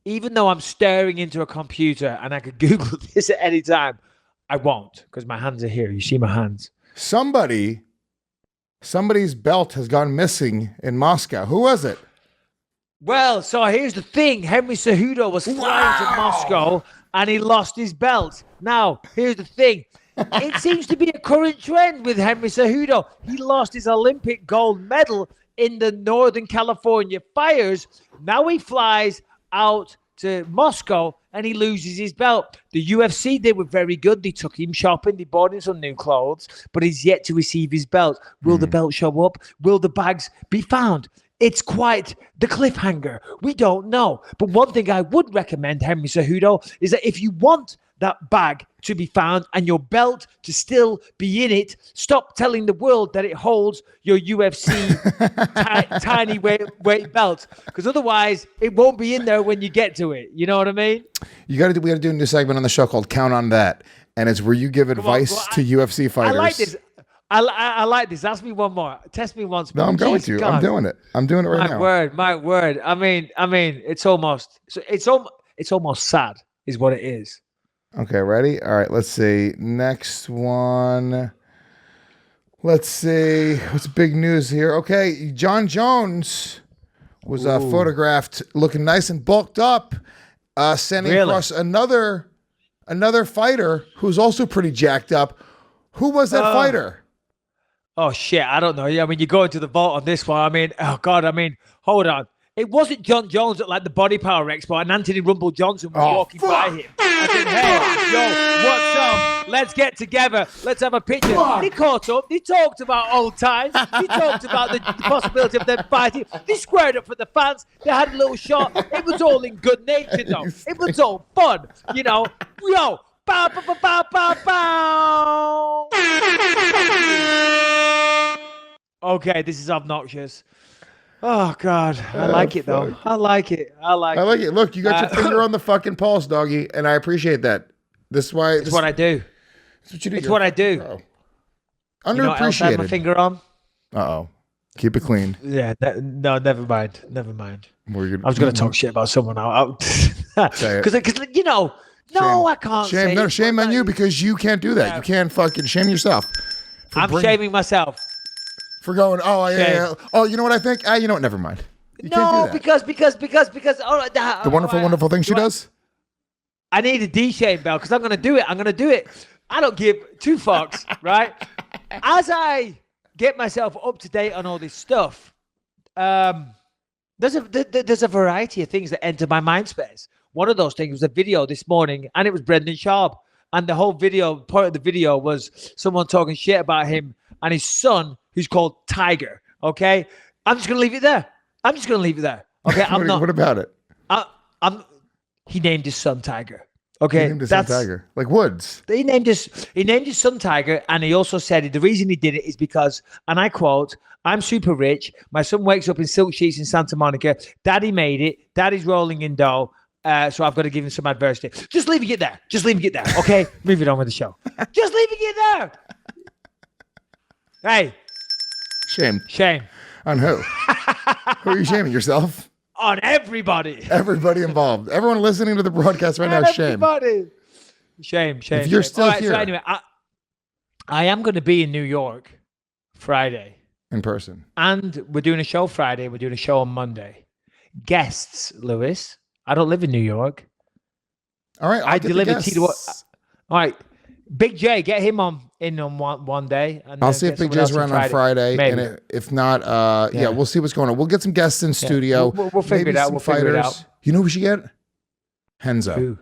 Even though I'm staring into a computer and I could Google this at any time, I won't because my hands are here. You see my hands. Somebody's belt has gone missing in Moscow. Who was it? Well, so here's the thing. Henry Cejudo was flying to Moscow and he lost his belt. Now, here's the thing. It seems to be a current trend with Henry Cejudo. He lost his Olympic gold medal in the Northern California fires. Now he flies out to Moscow and he loses his belt. The UFC, they were very good. They took him shopping. They bought him some new clothes, but he's yet to receive his belt. Will the belt show up? Will the bags be found? It's quite the cliffhanger. We don't know. But one thing I would recommend, Henry Cejudo, is that if you want that bag to be found and your belt to still be in it, stop telling the world that it holds your UFC tiny weight belt, because otherwise it won't be in there when you get to it. You know what I mean? We got to do a new segment on the show called Count on That, and it's where you give advice to UFC fighters. I like this. I like this. Ask me one more. Test me once more. No, I'm going to. God. I'm doing it. I'm doing it right now. My word. I mean, it's almost sad, is what it is. Okay, ready? All right, let's see. Next one. Let's see. What's big news here? Okay, John Jones was photographed looking nice and bulked up, standing across another fighter who's also pretty jacked up. Who was that fighter? Oh, shit. I don't know. Yeah, I mean, you go into the vault on this one. I mean, oh, God. I mean, hold on. It wasn't John Jones at like the Body Power Expo and Anthony Rumble Johnson was walking by him. I said, hey, yo, what's up? Let's get together. Let's have a picture. They caught up. They talked about old times. They talked about the possibility of them fighting. They squared up for the fans. They had a little shot. It was all in good nature, though. It was all fun. You know, yo, bow, bow, bow, bow, bow, bow. Okay, this is obnoxious. Oh, God. I like it, though. I like it. Look, you got your finger on the fucking pulse, doggy, and I appreciate that. It's what I do. It's what I do. Underappreciated. You know what else I have my finger on? Uh-oh. Keep it clean. Yeah. No, never mind. I was going to talk shit about someone else. Because, you know, no, I can't say it. Shame on you because you can't do that. Yeah. You can't fucking shame yourself. Shaming myself. For going, yeah. Oh, you know what I think? You know what? Never mind. You can't do that. because the wonderful thing she does? I need a D-shame bell because I'm going to do it. I don't give two fucks, right? As I get myself up to date on all this stuff, there's a variety of things that enter my mind space. One of those things was a video this morning, and it was Brendan Schaub. And the whole part of the video was someone talking shit about him and his son, who's called Tiger. Okay, I'm just gonna leave it there. Okay, What about it? He named his son Tiger. Okay, he named his son Tiger, like Woods. He named his son Tiger, and he also said the reason he did it is because, and I quote, "I'm super rich. My son wakes up in silk sheets in Santa Monica. Daddy made it. Daddy's rolling in dough. So I've got to give him some adversity." Just leaving it there. Okay, moving on with the show. Just leaving it there. Hey. Shame. On who? Who are you shaming? Yourself? On everybody. Everybody involved. Everyone listening to the broadcast right now, shame. Everybody. Shame. If you're still here. So anyway, I am going to be in New York Friday. In person. And we're doing a show Friday. We're doing a show on Monday. Guests, Lewis. I don't live in New York. All right. I deliver Tito. All right. Big J, get him on one day. And I'll see if Big J's around on Friday. Maybe. And if not, we'll see what's going on. We'll get some guests in studio. We'll figure it out. We'll figure it out. You know who we should get? Henzo. Who?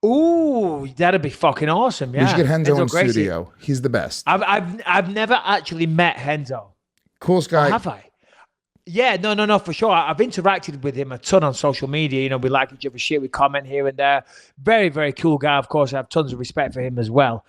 Ooh, that'd be fucking awesome. Yeah, we should get Henzo in Gracie. studio. He's the best. I've never actually met Henzo. Coolest guy. Or have I? Yeah, no, for sure. I've interacted with him a ton on social media. You know, we like each other's shit. We comment here and there. Very, very cool guy. Of course, I have tons of respect for him as well.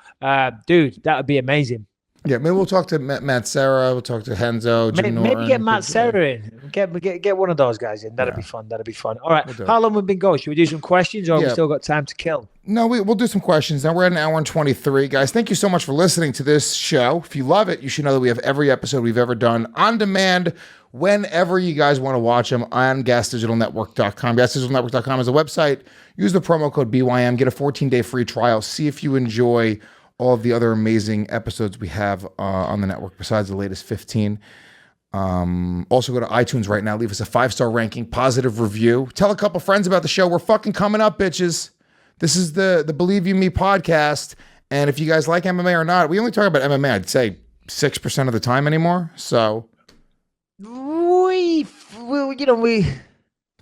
Dude, that would be amazing. Yeah, maybe we'll talk to Matt Serra. We'll talk to Henzo. Maybe get Matt Serra in. Get one of those guys in. That'd be fun. All right. How long we've been going? Should we do some questions, or have we still got time to kill? No, we'll do some questions. Now we're at an hour and 23, guys. Thank you so much for listening to this show. If you love it, you should know that we have every episode we've ever done on demand whenever you guys want to watch them on gasdigitalnetwork.com. Gasdigitalnetwork.com is a website. Use the promo code BYM. Get a 14-day free trial. See if you enjoy all of the other amazing episodes we have on the network besides the latest 15. Also go to iTunes right now. Leave us a 5-star ranking, positive review. Tell a couple friends about the show. We're fucking coming up, bitches. This is the Believe You Me podcast. And if you guys like MMA or not, we only talk about MMA, I'd say 6% of the time anymore. So there's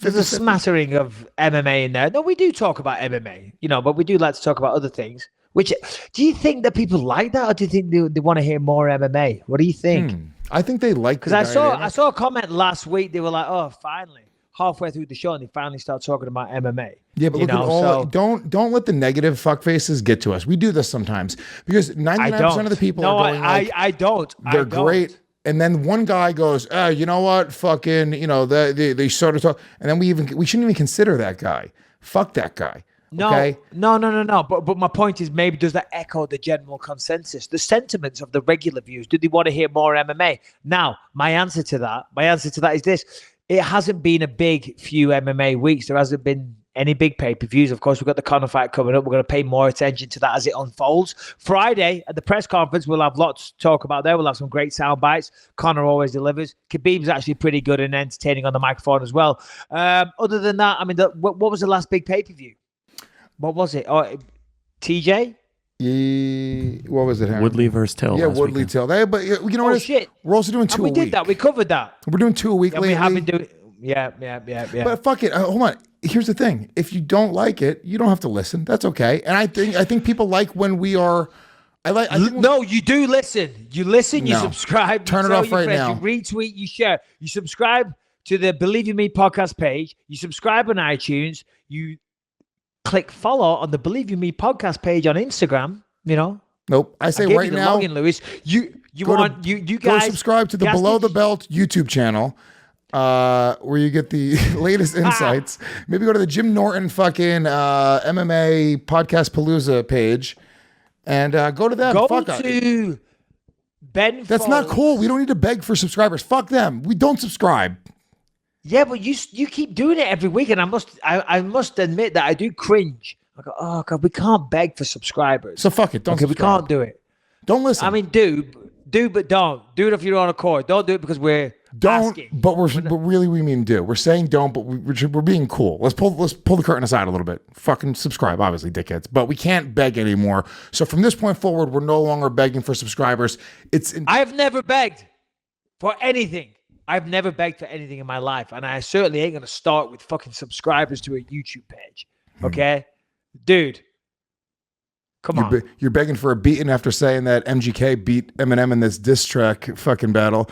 a smattering of MMA in there. No, we do talk about MMA, but we do like to talk about other things. Which, do you think that people like that, or do you think they want to hear more MMA? What do you think? I think they like. Because I saw a comment last week. They were like, "Oh, finally, halfway through the show, and they finally start talking about MMA." Yeah, but look at all. Don't let the negative fuck faces get to us. We do this sometimes because 99% of the people are going. I don't. They're great. And then one guy goes, you know what? Fucking, they sort of talk, and then we shouldn't even consider that guy. Fuck that guy. No, okay? No. But my point is, maybe does that echo the general consensus, the sentiments of the regular viewers? Do they want to hear more MMA? Now, my answer to that is this: it hasn't been a big few MMA weeks. There hasn't been any big pay-per-views. Of course, we've got the Conor fight coming up. We're going to pay more attention to that as it unfolds. Friday at the press conference, we'll have lots to talk about there. We'll have some great sound bites. Conor always delivers. Khabib's actually pretty good and entertaining on the microphone as well. Other than that, I mean, what was the last big pay-per-view? What was it? TJ? What was it? Aaron? Woodley versus Till. Yeah, Woodley Till. But you know what? Shit. We're also doing 2 a week. We did that. We covered that. We're doing 2 a week lately. We have been doing. Yeah. But fuck it. Hold on. Here's the thing. If you don't like it, you don't have to listen. That's okay. And I think people like when we are. No, you do listen. You listen. You subscribe. Turn it off right now. You retweet. You share. You subscribe to the Believe You Me podcast page. You subscribe on iTunes. You click follow on the Believe You Me podcast page on Instagram. Nope. I say right now, login, Lewis. You guys go subscribe to the Below the Belt YouTube channel, where you get the latest insights. Maybe go to the Jim Norton fucking MMA podcast Palooza page, and go to them. Go to Ben. That's not cool. We don't need to beg for subscribers. Fuck them. We don't subscribe. Yeah, but you keep doing it every week, and I must admit that I do cringe. I go, oh God, we can't beg for subscribers. So fuck it. Don't. Okay, we can't do it. Don't listen. I mean, do but don't. Do it if you're on a court. Don't do it because we're asking. But really we mean do. We're saying don't, but we're being cool. Let's pull the curtain aside a little bit. Fucking subscribe, obviously, dickheads. But we can't beg anymore. So from this point forward, we're no longer begging for subscribers. I have never begged for anything. I've never begged for anything in my life, and I certainly ain't going to start with fucking subscribers to a YouTube page. Okay? Dude, come on. You're begging for a beating after saying that MGK beat Eminem in this diss track fucking battle.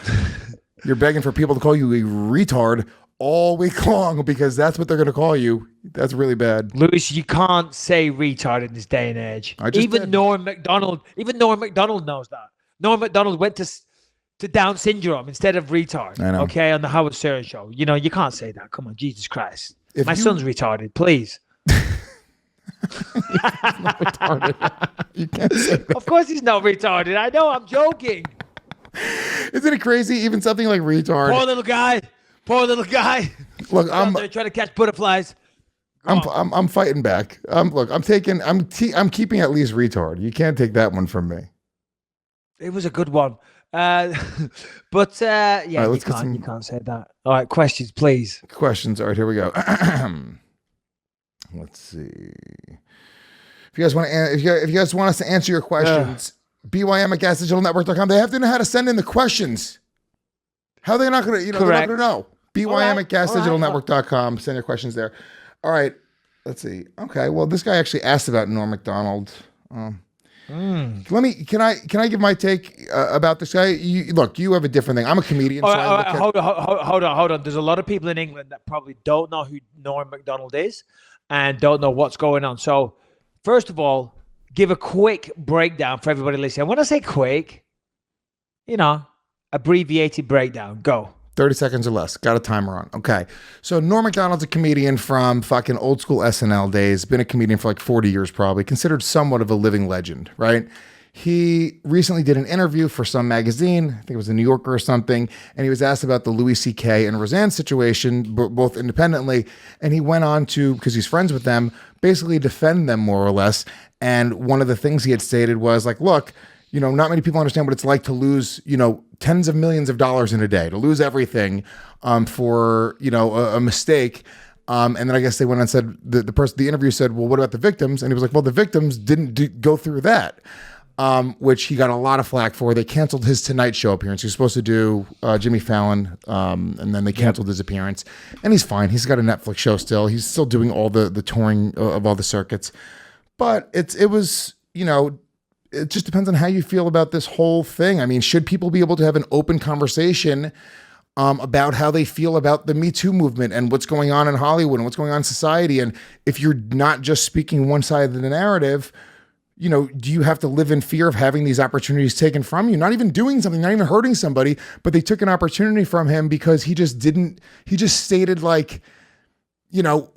You're begging for people to call you a retard all week long because that's what they're going to call you. That's really bad. Lewis, you can't say retard in this day and age. Even Norm Macdonald knows that. Norm Macdonald went to Down syndrome instead of retard. I know. Okay, on the Howard Stern show. You can't say that. Come on, Jesus Christ. My son's retarded, please. He's not retarded. You can't say that. Of course he's not retarded. I know, I'm joking. Isn't it crazy? Even something like retard. Poor little guy. Look, I'm trying to catch butterflies. I'm fighting back. I'm keeping at least retard. You can't take that one from me. It was a good one. You can't say that. All right, questions, please. Questions. All right, here we go. Let's see. If you guys want to, if you guys want us to answer your questions, bym@gasdigitalnetwork.com. They have to know how to send in the questions. How are they not going to, they're not going to know. bym@gasdigitalnetwork.com. Send your questions there. All right. Let's see. Okay. Well, this guy actually asked about Norm Macdonald. Can I give my take about this guy? You have a different thing. I'm a comedian. Hold on. There's a lot of people in England that probably don't know who Norm Macdonald is and don't know what's going on. So, first of all, give a quick breakdown for everybody listening. When I say quick, abbreviated breakdown. Go. 30 seconds or less. Got a timer on. Okay. So Norm Macdonald's a comedian from fucking old school SNL days. Been a comedian for like 40 years probably. Considered somewhat of a living legend, right? He recently did an interview for some magazine. I think it was the New Yorker or something. And he was asked about the Louis C.K. and Roseanne situation, both independently. And he went on to, because he's friends with them, basically defend them more or less. And one of the things he had stated was like, look, not many people understand what it's like to lose, tens of millions of dollars in a day, to lose everything for, a mistake. And then I guess they went on and said, the interview said, well, what about the victims? And he was like, well, the victims didn't go through that, which he got a lot of flack for. They canceled his Tonight Show appearance. He was supposed to do Jimmy Fallon, and then they canceled his appearance. And he's fine. He's got a Netflix show still. He's still doing all the touring of all the circuits. But it was, it just depends on how you feel about this whole thing. I mean, should people be able to have an open conversation about how they feel about the Me Too movement and what's going on in Hollywood and what's going on in society? And if you're not just speaking one side of the narrative, do you have to live in fear of having these opportunities taken from you? Not even doing something, not even hurting somebody, but they took an opportunity from him because he just stated like,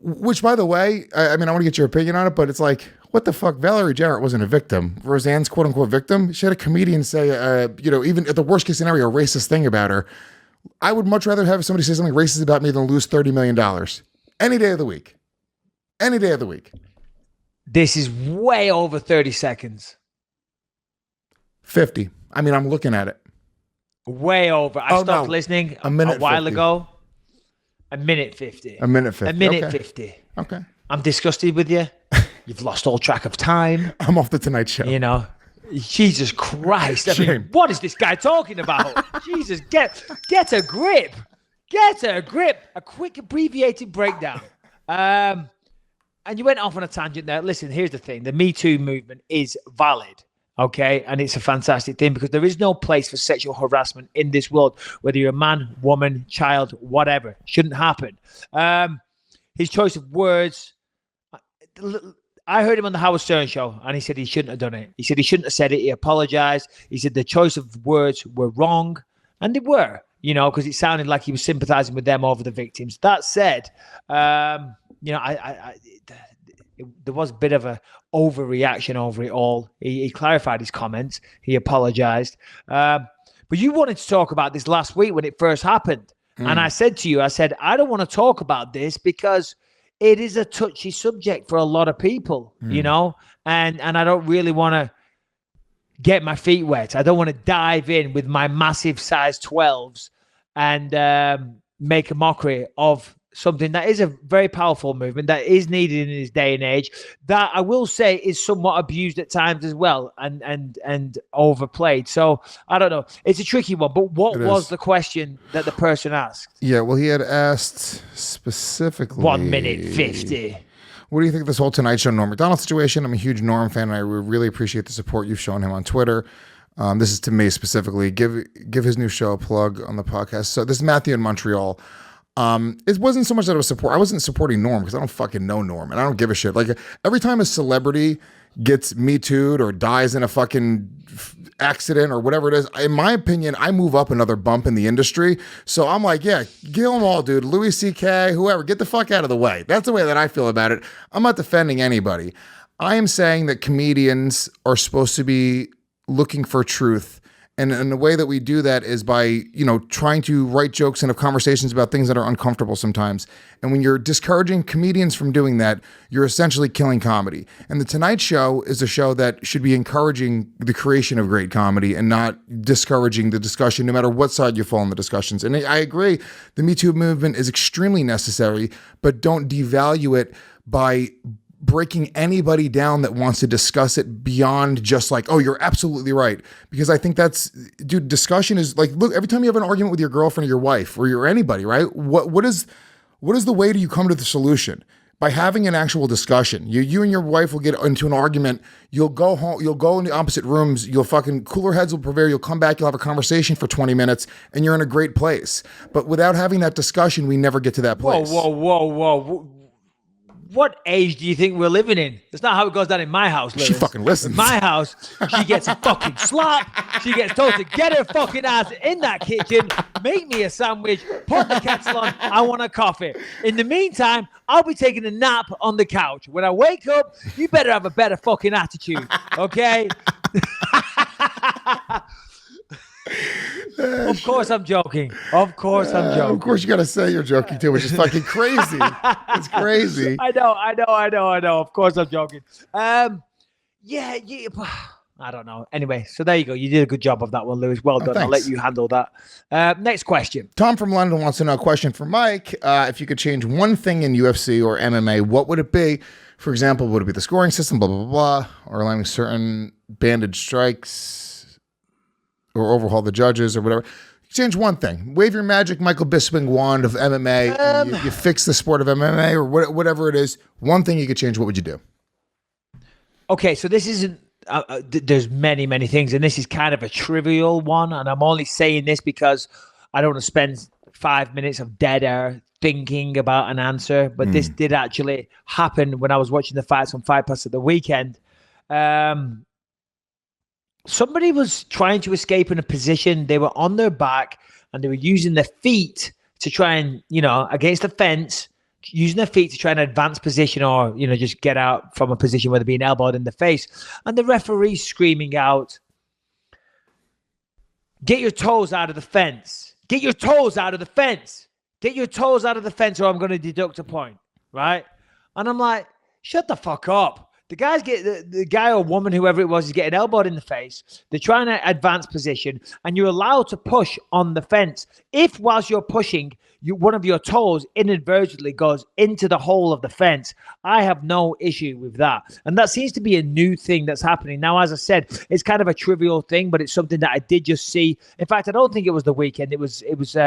which by the way, I want to get your opinion on it, but it's like, what the fuck? Valerie Jarrett wasn't a victim. Roseanne's quote unquote victim. She had a comedian say, even at the worst case scenario, a racist thing about her. I would much rather have somebody say something racist about me than lose $30 million. Any day of the week. Any day of the week. This is way over 30 seconds. 50. I'm looking at it. Way over. I stopped listening a while ago. A minute 50. A minute 50. A minute 50. Okay. I'm disgusted with you. You've lost all track of time. I'm off the Tonight Show. Jesus Christ. What is this guy talking about? Jesus, get a grip. Get a grip. A quick abbreviated breakdown. And you went off on a tangent there. Listen, here's the thing. The Me Too movement is valid. Okay. And it's a fantastic thing because there is no place for sexual harassment in this world, whether you're a man, woman, child, whatever. Shouldn't happen. His choice of words. I heard him on the Howard Stern show, and he said he shouldn't have done it. He said he shouldn't have said it. He apologized. He said the choice of words were wrong, and they were, because it sounded like he was sympathizing with them over the victims. That said, there was a bit of a overreaction over it all. He clarified his comments. He apologized. But you wanted to talk about this last week when it first happened. And I said to you, I don't want to talk about this because it is a touchy subject for a lot of people, and I don't really want to get my feet wet. I don't want to dive in with my massive size 12s and make a mockery of something that is a very powerful movement that is needed in this day and age, that I will say is somewhat abused at times as well and overplayed. So I don't know. It's a tricky one, but what was the question that the person asked? Yeah, well, he had asked specifically 1 minute 50. What do you think of this whole Tonight Show Norm Macdonald situation? I'm a huge Norm fan, and I really appreciate the support you've shown him on Twitter. This is to me specifically. Give his new show a plug on the podcast. So this is Matthew in Montreal. It wasn't so much that I wasn't supporting Norm because I don't fucking know Norm and I don't give a shit. Like every time a celebrity gets Me Too'd or dies in a fucking accident or whatever it is, in my opinion, I move up another bump in the industry. So I'm like, yeah, kill them all, dude. Louis C.K., whoever, get the fuck out of the way. That's the way that I feel about it. I'm not defending anybody. I am saying that comedians are supposed to be looking for truth. And the way that we do that is by, trying to write jokes and have conversations about things that are uncomfortable sometimes. And when you're discouraging comedians from doing that, you're essentially killing comedy. And The Tonight Show is a show that should be encouraging the creation of great comedy and not discouraging the discussion, no matter what side you fall in the discussions. And I agree, the Me Too movement is extremely necessary, but don't devalue it by breaking anybody down that wants to discuss it beyond just like, oh, you're absolutely right. Because I think that's, dude, discussion is like, look, every time you have an argument with your girlfriend or your wife or anybody, right? What is the way do you come to the solution? By having an actual discussion. You and your wife will get into an argument. You'll go home. You'll go in the opposite rooms. You'll fucking cooler heads will prevail. You'll come back. You'll have a conversation for 20 minutes, and you're in a great place. But without having that discussion, we never get to that place. Whoa. What age do you think we're living in? That's not how it goes down in my house, Lewis. She fucking listens. In my house, she gets a fucking slap. She gets told to get her fucking ass in that kitchen, make me a sandwich, put the kettle on, I want a coffee. In the meantime, I'll be taking a nap on the couch. When I wake up, you better have a better fucking attitude, okay? Of course I'm joking. Of course I'm joking. Of course you got to say you're joking too, which is fucking crazy. It's crazy. I know. Of course I'm joking. Yeah. I don't know. Anyway, so there you go. You did a good job of that one, Lewis. Well done. I'll let you handle that. Next question. Tom from London wants to know a question for Mike. If you could change one thing in UFC or MMA, what would it be? For example, would it be the scoring system, blah, blah, blah, or allowing certain banded strikes or overhaul the judges or whatever? Change one thing. Wave your magic Michael Bisping wand of MMA. You fix the sport of MMA or whatever it is. One thing you could change, what would you do? Okay, so this isn't, there's many, many things, and this is kind of a trivial one, and I'm only saying this because I don't want to spend 5 minutes of dead air thinking about an answer, but this did actually happen when I was watching the fights on Fight Pass at the weekend. Somebody was trying to escape in a position. They were on their back and they were using their feet to try and, against the fence, using their feet to try and advance position or, just get out from a position where they're being elbowed in the face. And the referee screaming out, get your toes out of the fence. Get your toes out of the fence. Get your toes out of the fence or I'm going to deduct a point, right? And I'm like, shut the fuck up. The guy or woman, whoever it was, is getting elbowed in the face. They're trying to advance position, and you're allowed to push on the fence. If whilst you're pushing, one of your toes inadvertently goes into the hole of the fence, I have no issue with that. And that seems to be a new thing that's happening. Now, as I said, it's kind of a trivial thing, but it's something that I did just see. In fact, I don't think it was the weekend. It was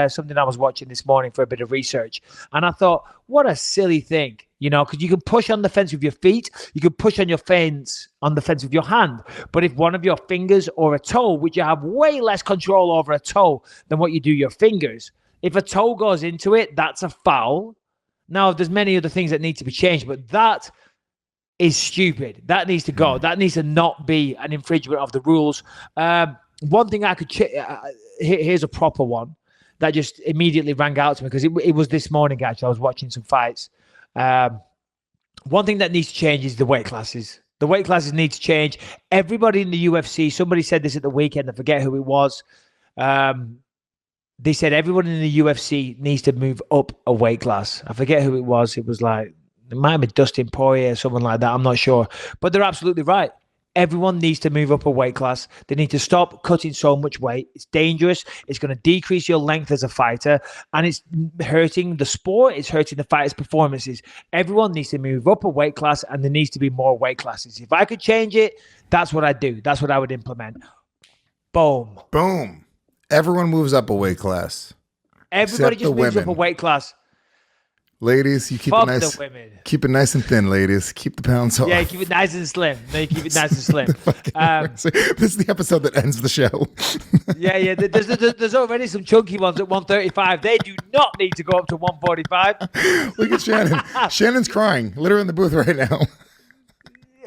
something I was watching this morning for a bit of research. And I thought, what a silly thing. Because you can push on the fence with your feet, you can push on the fence with your hand. But if one of your fingers or a toe, which you have way less control over a toe than what you do your fingers, if a toe goes into it, that's a foul. Now, there's many other things that need to be changed, but that is stupid. That needs to go. That needs to not be an infringement of the rules. One thing I could here's a proper one that just immediately rang out to me because it was this morning, actually. I was watching some fights. One thing that needs to change is the weight classes. The weight classes need to change. Everybody in the UFC, somebody said this at the weekend, I forget who it was. They said everyone in the UFC needs to move up a weight class. I forget who it was. It was like, it might have been Dustin Poirier or someone like that. I'm not sure. But they're absolutely right. Everyone needs to move up a weight class. They need to stop cutting so much weight. It's dangerous. It's going to decrease your length as a fighter. And it's hurting the sport. It's hurting the fighters' performances. Everyone needs to move up a weight class, and there needs to be more weight classes. If I could change it, that's what I'd do. That's what I would implement. Boom. Boom. Everyone moves up a weight class. Everybody just moves up a weight class. Ladies, you keep it nice and thin, ladies. Keep the pounds off. Yeah, keep it nice and slim. No, you keep it nice and slim. This is the episode that ends the show. Yeah. There's already some chunky ones at 135. They do not need to go up to 145. Look at Shannon. Shannon's crying, literally in the booth right now.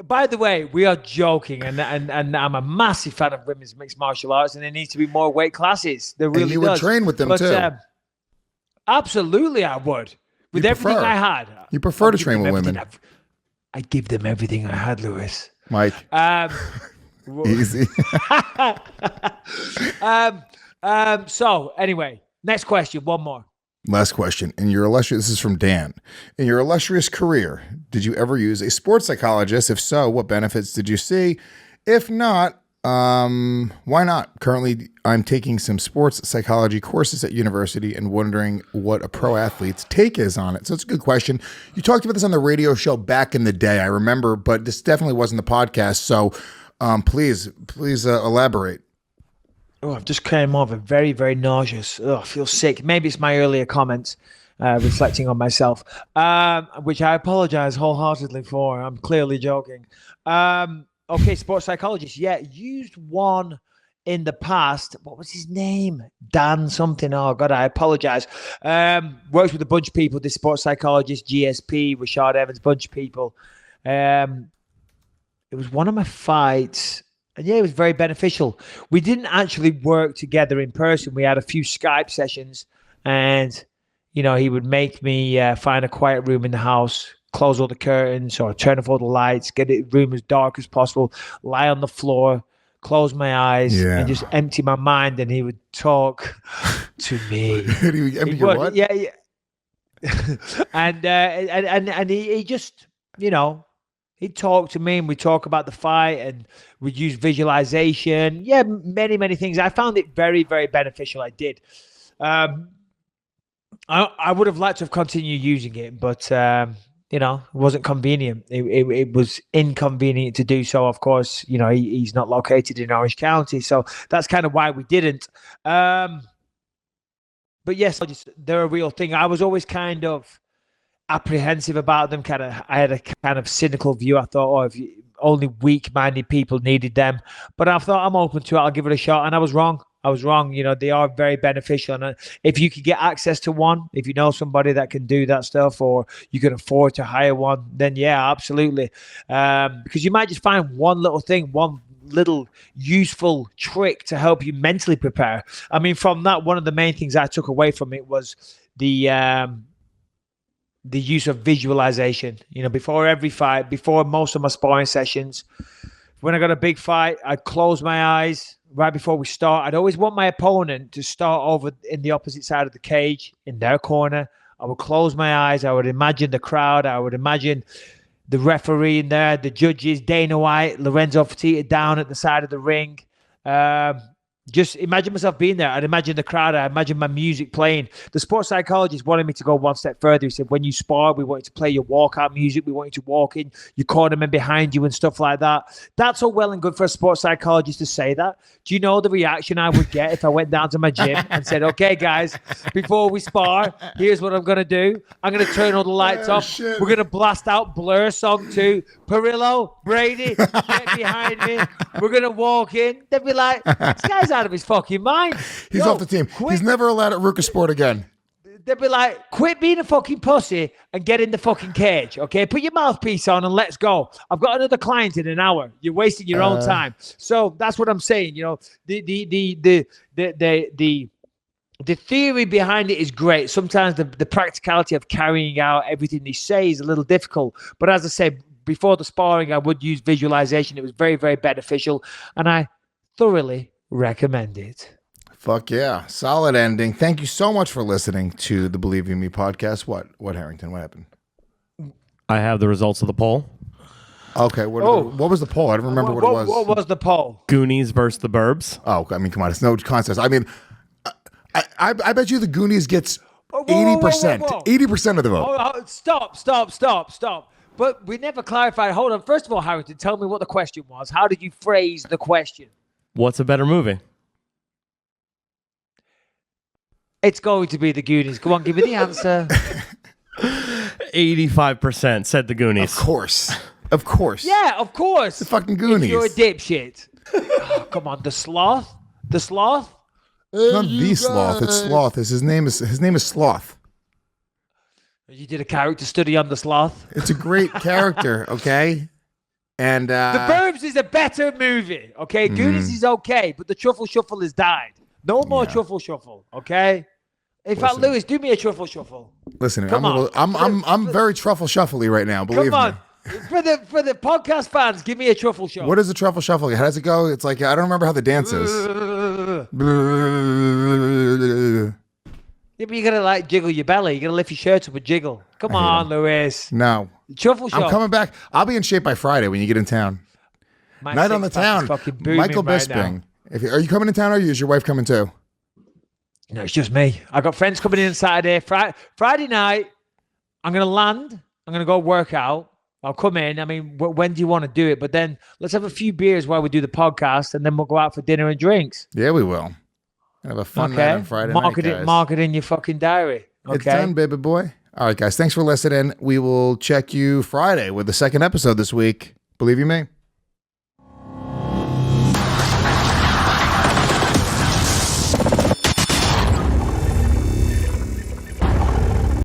By the way, we are joking, and I'm a massive fan of women's mixed martial arts, and there needs to be more weight classes. There really does. And you would train with them too. Absolutely, I would. With everything I had. You prefer to train with women. I give them everything I had, Lewis. Mike. Easy. So, anyway, next question. One more. Last question. This is from Dan. In your illustrious career, did you ever use a sports psychologist? If so, what benefits did you see? If not, Why not? Currently, I'm taking some sports psychology courses at university and wondering what a pro athlete's take is on it. So it's a good question. You talked about this on the radio show back in the day, I remember, but this definitely wasn't the podcast. So please elaborate. Oh, I've just came off a very, very nauseous. Oh, I feel sick. Maybe it's my earlier comments reflecting on myself, which I apologize wholeheartedly for. I'm clearly joking. Okay, sports psychologist. Yeah, used one in the past. What was his name? Dan something. Oh, God, I apologize. Works with a bunch of people. This sports psychologist, GSP, Rashad Evans, bunch of people. It was one of my fights. And yeah, it was very beneficial. We didn't actually work together in person. We had a few Skype sessions. And, you know, he would make me find a quiet room in the house, close all the curtains or turn off all the lights, get the room as dark as possible, lie on the floor, close my eyes, and just empty my mind. And he would talk to me. What? Yeah. and he just, you know, he'd talk to me and we'd talk about the fight and we'd use visualization. Yeah, many, many things. I found it very, very beneficial. I did. I would have liked to have continued using it, but you know, it wasn't convenient. It was inconvenient to do so. Of course, you know, he's not located in Orange County, so that's kind of why we didn't. But yes, they're a real thing. I was always kind of apprehensive about them. I had a kind of cynical view. I thought, oh, if only weak-minded people needed them. But I thought, I'm open to it. I'll give it a shot. And I was wrong. You know, they are very beneficial. And if you could get access to one, if you know somebody that can do that stuff or you can afford to hire one, then yeah, absolutely. Because you might just find one little thing, one little useful trick to help you mentally prepare. I mean, from that, one of the main things I took away from it was the use of visualization. You know, before every fight, before most of my sparring sessions, when I got a big fight, I'd close my eyes right before we start. I'd always want my opponent to start over in the opposite side of the cage, in their corner. I would close my eyes. I would imagine the crowd. I would imagine the referee in there, the judges, Dana White, Lorenzo Fertitta down at the side of the ring. Just imagine myself being there. I'd imagine the crowd. I imagine my music playing. The sports psychologist wanted me to go one step further. He said, when you spar, we want you to play your walkout music. We want you to walk in your cornerman behind you and stuff like that. That's all well and good for a sports psychologist to say that. Do you know the reaction I would get if I went down to my gym and said, okay, guys, before we spar, here's what I'm going to do. I'm going to turn all the lights off. Shit. We're going to blast out Blur Song 2. Perillo, Brady, get behind me. We're going to walk in. They'd be like, this guy's out of his fucking mind. He's off the team. He's never allowed at Ruka Sport again. They'd be like, quit being a fucking pussy and get in the fucking cage, okay? Put your mouthpiece on and let's go. I've got another client in an hour. You're wasting your own time. So that's what I'm saying. You know, the theory behind it is great. Sometimes the practicality of carrying out everything they say is a little difficult. But as I said, before the sparring, I would use visualization. It was very, very beneficial. And I thoroughly recommend it. Fuck yeah. Solid ending. Thank you so much for listening to the Believe in Me podcast. What Harrington? What happened? I have the results of the poll. Okay. What was the poll? I don't remember what it was. What was the poll? Goonies versus the Burbs. Oh, I mean, come on. It's no contest. I mean, I bet you the Goonies gets 80%. 80% of the vote. Stop. But we never clarified. Hold on. First of all, Harrington, tell me what the question was. How did you phrase the question? What's a better movie? It's going to be the Goonies. Go on, give me the answer. 85% said the Goonies. Of course. Yeah, of course. The fucking Goonies. If you're a dipshit. Oh, come on, the sloth. It's not the sloth. It's Sloth. His name is Sloth. You did a character study on the sloth. It's a great character, okay? And The Burbs is a better movie, okay? Goonies is okay, but the Truffle Shuffle has died. No more Truffle Shuffle, okay? In fact, Lewis, do me a Truffle Shuffle. Listen, I'm very Truffle Shuffly right now. Believe me. For the podcast fans, give me a Truffle Shuffle. What is the Truffle Shuffle? How does it go? It's like I don't remember how the dance is. Yeah, but you gotta like jiggle your belly. You gotta lift your shirt up and jiggle. Come on, Lewis. No. Truffle Shuffle. I'm coming back. I'll be in shape by Friday when you get in town. My Night on the six-pack is town. fucking booming Michael right Bisping. now. Are you coming to town, or is your wife coming too? No, it's just me. I got friends coming in Saturday. Friday night, I'm going to land. I'm going to go work out. I'll come in. I mean, when do you want to do it? But then let's have a few beers while we do the podcast, and then we'll go out for dinner and drinks. Yeah, we will. Have a fun night on Friday night, guys. Mark it in your fucking diary. Okay? It's done, baby boy. All right, guys. Thanks for listening. We will check you Friday with the second episode this week. Believe you me.